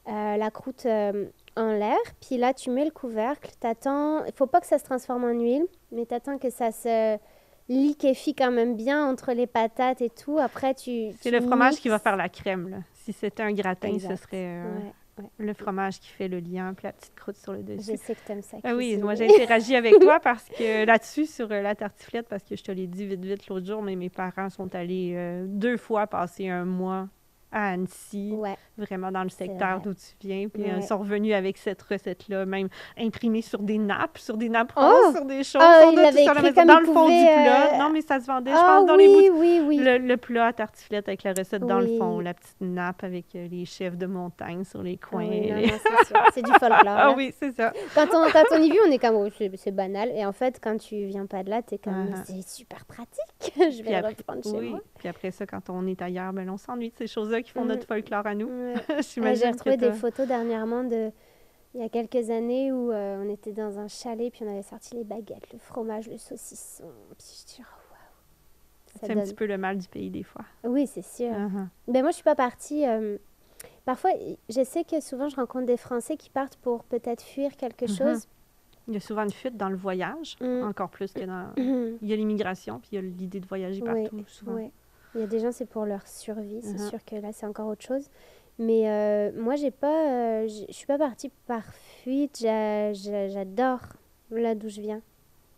la croûte en l'air. Puis là, tu mets le couvercle. T'attends. Il faut pas que ça se transforme en huile, mais tu attends que ça se liquéfie quand même bien entre les patates et tout. Après, C'est tu le fromage qui va mixes. faire la crème, là. Si c'était un gratin, Exact. ce serait Ouais, le fromage qui fait le lien, puis la petite croûte sur le dessus. je sais que t'aimes ça. Ah oui, cuisiner. moi j'ai interagi avec toi parce que là-dessus, sur la tartiflette, parce que je te l'ai dit vite l'autre jour, mais mes parents sont allés 2 fois passer un mois à Annecy, Ouais. vraiment dans le C'est secteur vrai. d'où tu viens. Puis Ouais. ils sont revenus avec cette recette-là, même imprimée sur des nappes Oh! roses, sur des choses. Ah, On il a tout l'avait ça à la écrit maison, comme dans il le fond du pouvait, plat. Non, mais ça se vendait, je Ah pense, dans les oui, boutiques. oui. Le plat à tartiflette avec la recette dans le fond, Oui. la petite nappe avec les chefs de montagne sur les Ah coins. oui, non, les- non, c'est sûr. C'est du folklore. Ah là. oui, c'est ça. Quand on y vit, on est comme, oh, c'est banal. Et en fait, quand tu viens pas de là, t'es comme, Uh-huh. c'est super pratique. Je vais Puis le après, reprendre chez oui. moi. Puis après ça, quand on est ailleurs, ben, on s'ennuie de ces choses-là qui font notre folklore à nous. Ouais. J'imagine J'ai retrouvé que des t'as- photos dernièrement il y a quelques années où on était dans un chalet, puis on avait sorti les baguettes, le fromage, le saucisson. Puis je dis, oh, waouh. Ça C'est un donne- petit peu le mal du pays, des fois. Oui, c'est sûr. Uh-huh. Ben moi, je suis pas partie. Parfois, je sais que souvent, je rencontre des Français qui partent pour peut-être fuir quelque Mhm. chose. Il y a souvent une fuite dans le voyage, Mm. encore plus que dans... Mhm. Il y a l'immigration, puis il y a l'idée de voyager Oui, partout, souvent. Ouais. Il y a des gens, c'est pour leur survie. C'est Uh-huh. sûr que là, c'est encore autre chose. Mais moi, j'ai pas, je suis pas partie par fuite. J'adore là d'où je viens.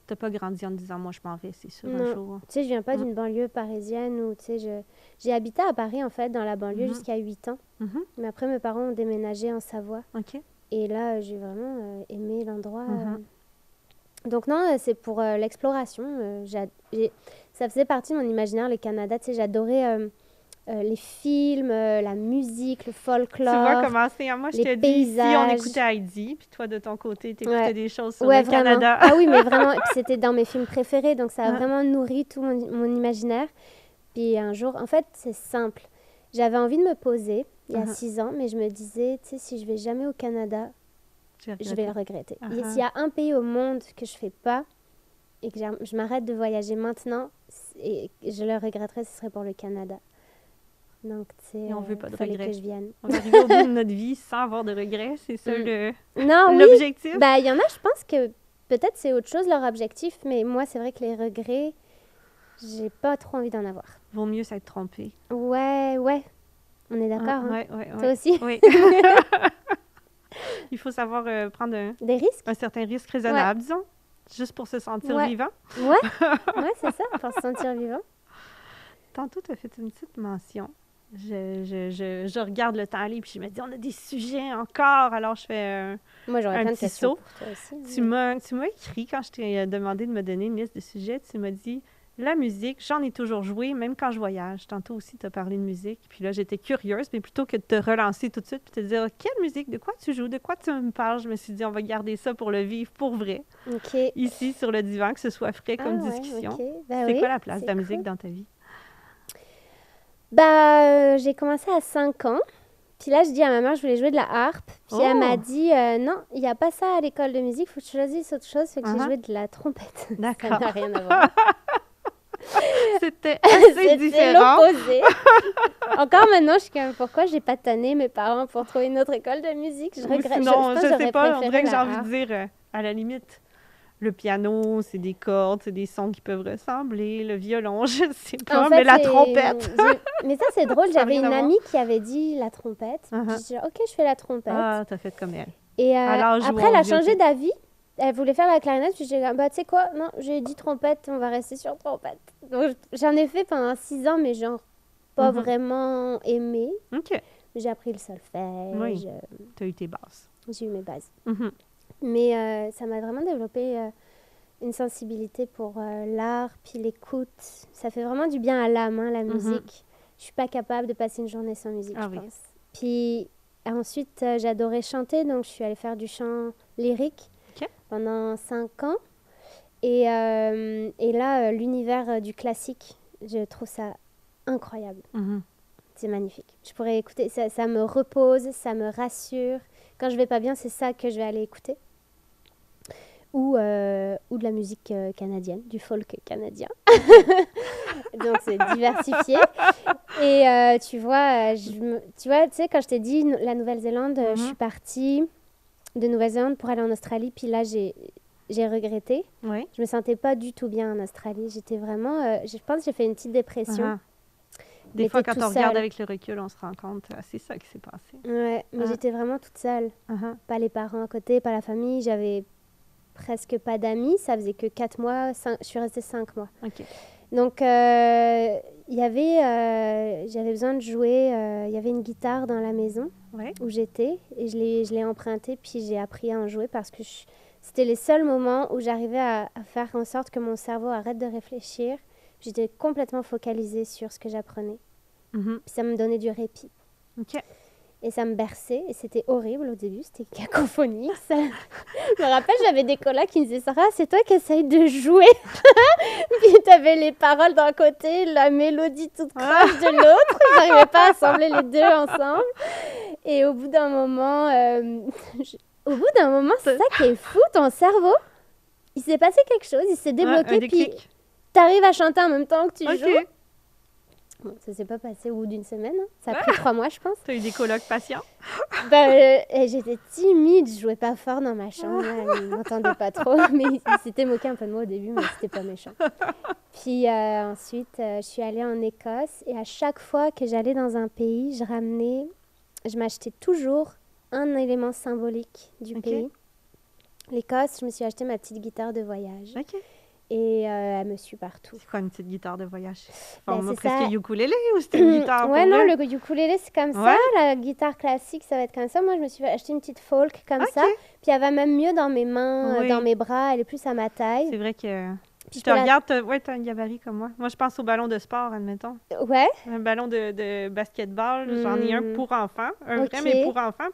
T'as pas grandi en te disant, moi, je m'en vais, c'est sûr, un Non. jour. Tu sais, je viens pas Mm. d'une banlieue parisienne où, tu sais, j'ai habité à Paris, en fait, dans la banlieue Mhm. jusqu'à 8 ans. Mhm. Mais après, mes parents ont déménagé en Savoie. OK. Et là, j'ai vraiment aimé l'endroit. Mhm. Donc non, c'est pour l'exploration. Ça faisait partie de mon imaginaire, le Canada. Tu sais, j'adorais les films, la musique, le folklore. Tu vois comment c'est. Moi, je les te dis, ici, on paysages. écoutait Heidi, puis toi, de ton côté, t'écoutais Ouais. des choses sur Ouais, le vraiment. Canada. Ah oui, mais vraiment, puis c'était dans mes films préférés, donc ça a Ah. vraiment nourri tout mon imaginaire. Puis un jour, en fait, c'est simple. J'avais envie de me poser il y a Ah. 6 ans, mais je me disais, tu sais, si je vais jamais au Canada, je vais le regretter. Ah. S'il y a un pays au monde que je fais pas et que je m'arrête de voyager maintenant et je le regretterais, ce serait pour le Canada. Donc, tu sais, Et on veut pas de fallait regrets. que je vienne. On va arriver au bout de notre vie sans avoir de regrets. C'est ça Non, oui, l'objectif. ben, il y en a, je pense que peut-être c'est autre chose leur objectif, mais moi, c'est vrai que les regrets, j'ai pas trop envie d'en avoir. Vaut mieux s'être trompé. Ouais, on est d'accord, hein? Ouais. Toi aussi? Oui. Il faut savoir prendre Des risques? un certain risque raisonnable, disons, juste pour se sentir Ouais. vivant. Ouais, c'est ça, pour se sentir vivant. Tantôt, tu as fait une petite mention. Je regarde le temps aller, puis je me dis, on a des sujets encore. Alors, je fais Moi, j'aurais Un plein de petit questions saut. pour toi aussi. hein. Tu m'as écrit, quand je t'ai demandé de me donner une liste de sujets, tu m'as dit La musique, j'en ai toujours joué, même quand je voyage. Tantôt aussi, tu as parlé de musique. Puis là, j'étais curieuse, mais plutôt que de te relancer tout de suite puis te dire quelle musique, de quoi tu joues, de quoi tu me parles, je me suis dit, on va garder ça pour le vivre pour vrai. OK. Ici, sur le divan, que ce soit frais comme ouais, discussion. OK. Ben C'est oui, quoi la place de c'est la musique cool. dans ta vie? J'ai commencé à 5 ans. Puis là, je dis à ma mère, je voulais jouer de la harpe. Puis elle m'a Oh! dit, non, il n'y a pas ça à l'école de musique, il faut que tu choisisses autre chose. Fait que j'ai Uh-huh. joué de la trompette. Ça D'accord. n'a rien à voir. C'était assez C'était différent. l'opposé. Encore maintenant, je suis comme, pourquoi j'ai pas tanné mes parents pour trouver une autre école de musique? Je Ou regrette. sinon, pense je que sais j'aurais pas, on préféré dirait que j'ai la envie harpe. de dire, à la limite, le piano, c'est des cordes, c'est des sons qui peuvent ressembler. Le violon, je sais pas, En mais fait, la trompette. Mais ça, c'est drôle. Ça a J'avais rien à une voir. amie qui avait dit la trompette. Puis Uh-huh. je dis, OK, je fais la trompette. Ah, t'as fait comme elle. Et À l'âge où après, on elle a dit, changé OK. d'avis. Elle voulait faire la clarinette. Puis j'ai dit, bah, tu sais quoi? Non, j'ai dit trompette, on va rester sur trompette. Donc, j'en ai fait pendant 6 ans, mais genre, pas Mhm. vraiment aimé. OK, J'ai appris le solfège. Oui. t'as eu tes bases. J'ai eu mes bases. Mhm. Mais ça m'a vraiment développé une sensibilité pour l'art, puis l'écoute. Ça fait vraiment du bien à l'âme, hein, la musique. Je suis pas capable de passer une journée sans musique, Ah je oui. pense. Puis ensuite, j'adorais chanter, donc je suis allée faire du chant lyrique OK. pendant 5 ans. Et là, l'univers du classique, je trouve ça incroyable. Mhm. C'est magnifique. Je pourrais écouter, ça me repose, ça me rassure. Quand je vais pas bien, c'est ça que je vais aller écouter. Ou de la musique canadienne, du folk canadien. Donc, c'est diversifié. Et tu vois, tu sais, quand je t'ai dit la Nouvelle-Zélande, je suis partie de Nouvelle-Zélande pour aller en Australie. Puis là, j'ai regretté. Oui. Je me sentais pas du tout bien en Australie. J'étais vraiment... je pense que j'ai fait une petite dépression. Uh-huh. Des Mais fois, t'es quand tout on regarde seul. avec le recul, on se rend compte, c'est ça qui s'est passé. Ouais, mais Ah. j'étais vraiment toute seule. Uh-huh. Pas les parents à côté, pas la famille. J'avais presque pas d'amis. Ça faisait que 4 mois. Je suis restée 5 mois. OK. Donc, j'avais besoin de jouer. Il y avait une guitare dans la maison Oui. où j'étais. Et je l'ai empruntée, puis j'ai appris à en jouer parce que c'était les seuls moments où j'arrivais à faire en sorte que mon cerveau arrête de réfléchir. J'étais complètement focalisée sur ce que j'apprenais. Mhm. Puis ça me donnait du répit. OK. Et ça me berçait. Et c'était horrible au début. C'était cacophonique. Ça... Je me rappelle, j'avais des collègues qui me disaient « Sarah, c'est toi qui essayes de jouer. » Puis t'avais les paroles d'un côté, la mélodie toute croche de l'autre. J'arrivais pas à assembler les deux ensemble. Et au bout d'un moment, c'est ça qui est fou. Ton cerveau, il s'est passé quelque chose. Il s'est débloqué. un Puis déclic. t'arrives à chanter en même temps que tu OK. joues. Bon, ça s'est pas passé au bout d'une semaine. Hein. Ça a pris 3 mois, je pense. T'as eu des colocs patients? Et j'étais timide, je jouais pas fort dans ma chambre, là, ils m'entendaient pas trop, mais ils s'étaient moqués un peu de moi au début, mais c'était pas méchant. Puis ensuite, je suis allée en Écosse et à chaque fois que j'allais dans un pays, je m'achetais toujours un élément symbolique du Ok. pays. L'Écosse, je me suis acheté ma petite guitare de voyage OK. et elle me suit partout. C'est quoi une petite guitare de voyage? Ben, Format c'est presque ça. ukulélé ou c'était une guitare Ouais, pour non, vrai? le ukulélé, c'est comme Ouais. ça. La guitare classique, ça va être comme ça. Moi, je me suis acheté une petite folk comme Ok. ça. Puis elle va même mieux dans mes mains, Oui. dans mes bras. Elle est plus à ma taille. C'est vrai que... Puis Je te regarde, t'as un gabarit comme moi. Moi, je pense au ballon de sport, admettons. Ouais. Un ballon de basketball, j'en ai un pour enfants. Un Ok. vrai, mais pour enfants,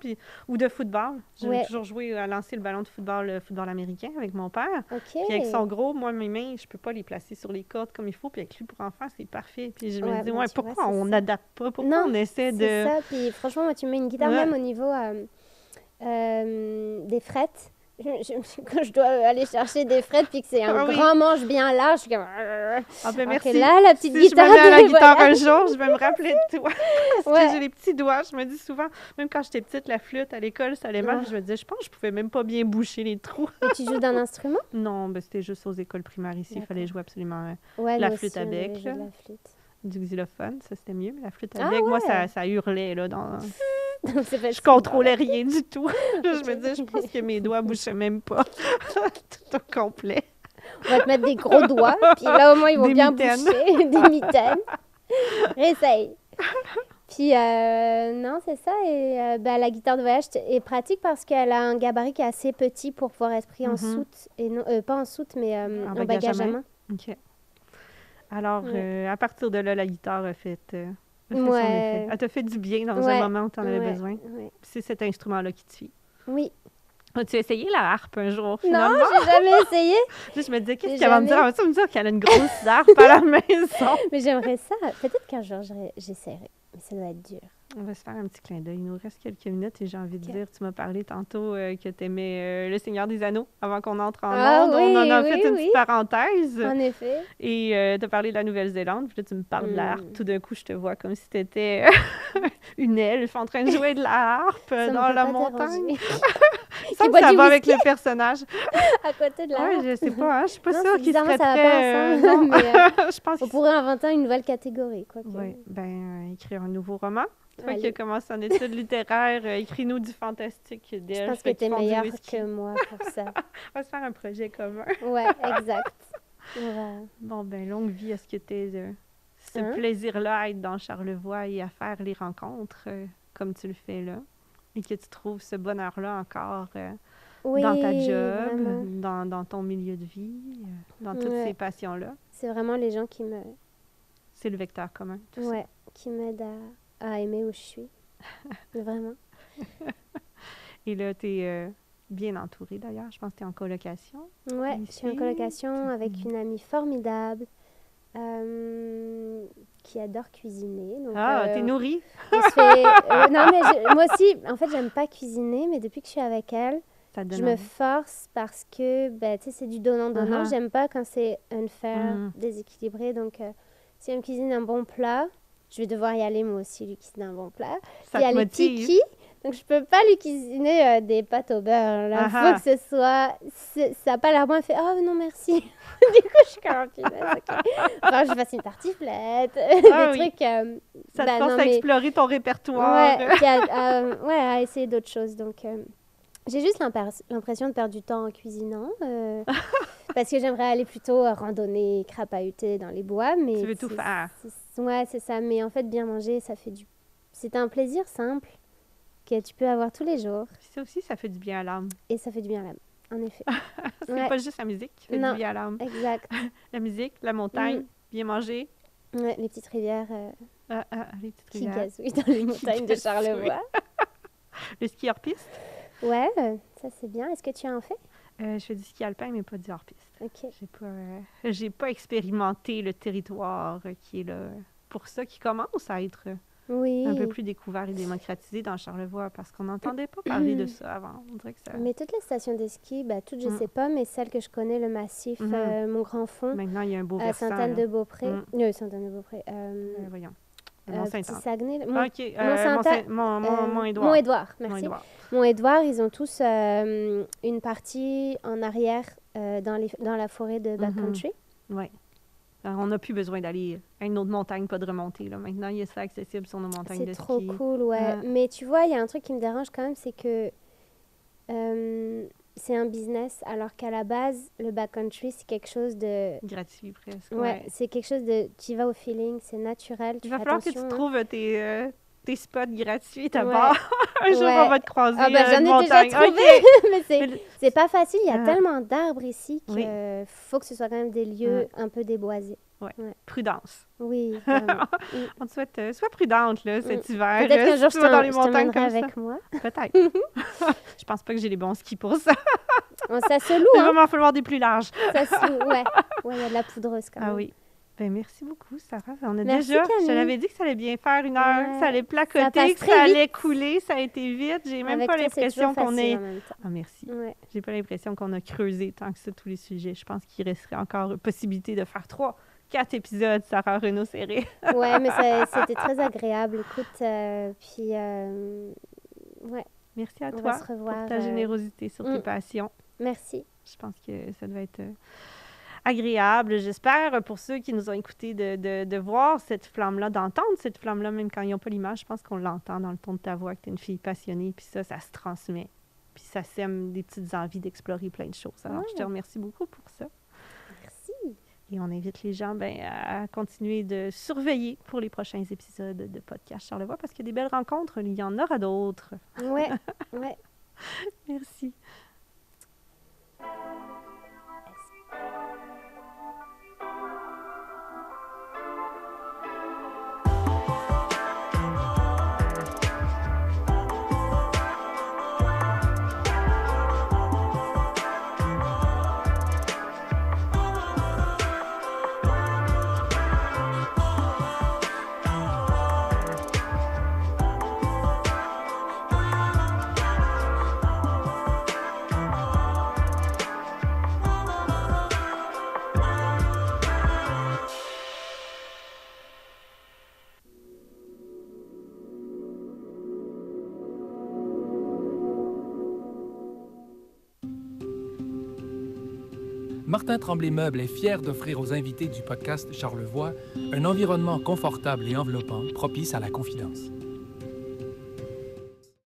ou de football. J'ai Ouais. toujours joué à lancer le ballon de football, le football américain avec mon père. OK. Puis avec son gros, moi, mes mains, je peux pas les placer sur les cordes comme il faut. Puis avec lui, pour enfants, c'est parfait. Puis je me Ouais, dis, ben, ouais, tu vois, pourquoi c'est on ça. n'adapte pas? Pourquoi Non, on essaie de... C'est ça. Puis franchement, moi, tu mets une guitare Ouais. même au niveau des frettes. Quand je dois aller chercher des frettes puis que c'est un Ah oui. grand manche bien large, je suis comme... Ah ben Alors merci. que là, la petite Si guitare je me mets à la de guitare un voyage. jour, je vais me rappeler de toi. Parce Ouais. que j'ai les petits doigts. Je me dis souvent, même quand j'étais petite, la flûte à l'école, ça allait mal. Ouais. Je me disais, je pense que je pouvais même pas bien boucher les trous. Et tu joues d'un instrument? Non, ben c'était juste aux écoles primaires ici. Il fallait D'accord. jouer absolument Ouais, La nous flûte aussi, à on devait bec, jouer de là. la flûte. du xylophone. Ça, c'était mieux. Mais la flûte à Ah bec, moi, ouais. ça hurlait. Là, Donc, c'est Je facile. contrôlais rien du tout. Je me disais, je pense que mes doigts bougeaient même pas. Tout au complet. On va te mettre des gros doigts, puis là, au moins, ils vont Des bien mitaines. boucher. Des mitaines. Réessaye. Puis, non, c'est ça. Et la guitare de voyage est pratique parce qu'elle a un gabarit qui est assez petit pour pouvoir être pris en Mhm. soute. Et non, pas en soute, mais en bagage à main. OK. Alors, Ouais. à partir de là, la guitare a fait son effet. Ouais. Elle t'a fait du bien dans un Ouais. moment où tu en avais Ouais. besoin. Ouais. C'est cet instrument-là qui te suit. Oui. As-tu essayé la harpe un jour, Non, finalement? j'ai jamais essayé, Là, je me disais, qu'est-ce j'ai qu'elle va me dire? jamais. Elle va me dire qu'elle a une grosse harpe à la maison. Mais j'aimerais ça. Peut-être qu'un jour, j'essaierai. Mais ça doit être dur. On va se faire un petit clin d'œil. Il nous reste quelques minutes et j'ai envie de Ok. dire, tu m'as parlé tantôt que tu aimais Le Seigneur des Anneaux avant qu'on entre en Ah onde. On en a oui, fait une oui. petite parenthèse. En effet. Et tu as parlé de la Nouvelle-Zélande. Puis là, tu me parles de la harpe. Hmm. Tout d'un coup, je te vois comme si tu étais une elfe en train de jouer de la harpe Ça me dans peut la pas montagne. déranger. Il semble bois que ça du va avec whisky le personnage. à côté de la Oui, harpe. je sais pas. Hein? Je suis pas Non, sûre c'est qu'il bizarrement, serait ça va très... pas ensemble. non. Mais Je pense on qu'il pourrait inventer une nouvelle catégorie, quoi. oui, écrire un nouveau roman. Toi qui Allez. as commencé en études littéraires, écris-nous du fantastique Je d'elfes pense que qui t'es font du meilleur whisky. que moi pour ça. On va se faire un projet commun. Ouais, exact. On va... Bon, ben longue vie à ce que tu aies ce Hein? plaisir-là à être dans Charlevoix et à faire les rencontres comme tu le fais là. Et que tu trouves ce bonheur-là encore Oui, dans ta job, vraiment. dans ton milieu de vie, dans toutes Ouais. ces passions-là. C'est vraiment les gens qui me... C'est le vecteur commun, tout ça. Ouais, qui m'aident à aimer où je suis. Vraiment. Et là, tu es bien entourée d'ailleurs. Je pense que tu es en colocation. Ouais, je suis en Ici, colocation avec une amie formidable qui adore cuisiner. Donc, Ah, t'es nourrie? on se fait... non, mais moi aussi, en fait, j'aime pas cuisiner, mais depuis que je suis avec elle, Ça te je donne me envie. force parce que, ben, tu sais, c'est du donnant-donnant. Uh-huh. J'aime pas quand c'est unfair, Mhm. déséquilibré. Donc, si elle me cuisine un bon plat, je vais devoir y aller moi aussi lui cuisiner un bon plat. Ça Puis te elle est motive. picky, donc je peux pas lui cuisiner des pâtes au beurre. Là, Ah faut que ce soit... Ça n'a pas l'air bon. Elle fait « Oh non, merci ». Du coup, je suis comme « Punaise, ok ». Enfin, je fasse une tartiflette, Ah des oui. trucs... Ça te ben, force non, à mais... explorer ton répertoire. Ouais, puis à essayer d'autres choses. Donc, j'ai juste l'impression de perdre du temps en cuisinant. Parce que j'aimerais aller plutôt randonner, crapahuter dans les bois. Mais Tu veux tout faire. Ouais, c'est ça. Mais en fait, bien manger, ça fait du... C'est un plaisir simple que tu peux avoir tous les jours. Puis ça aussi, ça fait du bien à l'âme. Et ça fait du bien à l'âme, en effet. C'est Ouais. pas juste la musique qui fait Non. du bien à l'âme. Exact. La musique, la montagne, Mm. bien manger, Ouais, les petites rivières les petites qui rivières. gazouillent dans les montagnes de gazouillent. Charlevoix. Le ski hors-piste. Ouais, ça c'est bien. Est-ce que tu en fais? Je fais du ski alpin, mais pas du hors-piste. Ok. J'ai pas expérimenté le territoire qui est là. Pour ça, qui commence à être Oui. un peu plus découvert et démocratisé dans Charlevoix, parce qu'on n'entendait pas parler de ça avant. On dirait que ça... Mais toutes les stations de ski, bah, toutes je Mm. sais pas, mais celles que je connais, le massif, Mhm. Mon Grand Fond, Maintenant, il y a un beau à versant. là. Sainte-Anne-de-Beaupré. Mm. Sainte-Anne-de-Beaupré. Voyons. Petit Mont-Saint-Anne. Saguenay. Ah, OK. Mont-Saint-Anne. Mont-Édouard. Mont-Édouard, merci. Mont-Édouard. Mont-Édouard, ils ont tous une partie en arrière dans la forêt de backcountry. Oui. On n'a plus besoin d'aller à une autre montagne, pas de remonter. Là. Maintenant, il y a ça accessible sur nos montagnes de C'est ski. trop cool, ouais. Ah. Mais tu vois, il y a un truc qui me dérange quand même, c'est que c'est un business, alors qu'à la base, le backcountry, c'est quelque chose de... Gratuit, presque. Ouais, c'est quelque chose de... Tu y vas au feeling, c'est naturel, tu Il va fais falloir que attention, tu hein. trouves tes spots gratuits d'abord. Ouais. Un jour, Ouais. on va te croiser Ah ben, à une j'en ai déjà montagne. trouvé, OK. mais Mais c'est pas facile. Il y a Ah. tellement d'arbres ici qu'il Oui. faut que ce soit quand même des lieux un peu déboisés. Prudence. Oui, vraiment. On te souhaite, sois prudente là, cet hiver. Peut-être qu'un si jour, tu vas dans les je montagnes t'emmènerai comme avec moi. ça. Peut-être. Je pense pas que j'ai les bons skis pour ça. Ça se loue, Il va hein? vraiment falloir des plus larges. Ça se loue, ouais. Ouais, il y a de la poudreuse quand même. Ah oui. Ben, merci beaucoup, Sarah. On a Merci, déjà, je Camille. te l'avais dit que ça allait bien faire une heure, que ça allait Ça placoter, passe que très ça vite. allait couler, ça a été vite. J'ai même Avec pas toi, c'est l'impression toujours qu'on facile est... en même temps. Ah, merci. Ouais. J'ai pas l'impression qu'on a creusé tant que ça tous les sujets. Je pense qu'il resterait encore possibilité de faire 3-4 épisodes, Sarah Renaud-Serré. Ouais, mais c'était très agréable. Écoute, puis, ouais, Merci à on toi va se revoir. pour ta générosité sur tes passions. Merci. Je pense que ça devait être agréable, j'espère, pour ceux qui nous ont écoutés, de voir cette flamme-là, d'entendre cette flamme-là, même quand ils n'ont pas l'image. Je pense qu'on l'entend dans le ton de ta voix, que tu es une fille passionnée, puis ça se transmet. Puis ça sème des petites envies d'explorer plein de choses. Alors, je te remercie beaucoup pour ça. Merci. Et on invite les gens à continuer de surveiller pour les prochains épisodes de Podcast Charlevoix, parce qu'il y a des belles rencontres, il y en aura d'autres. Ouais, ouais. Merci. Martin Tremblay Meubles est fier d'offrir aux invités du podcast Charlevoix un environnement confortable et enveloppant, propice à la confidence.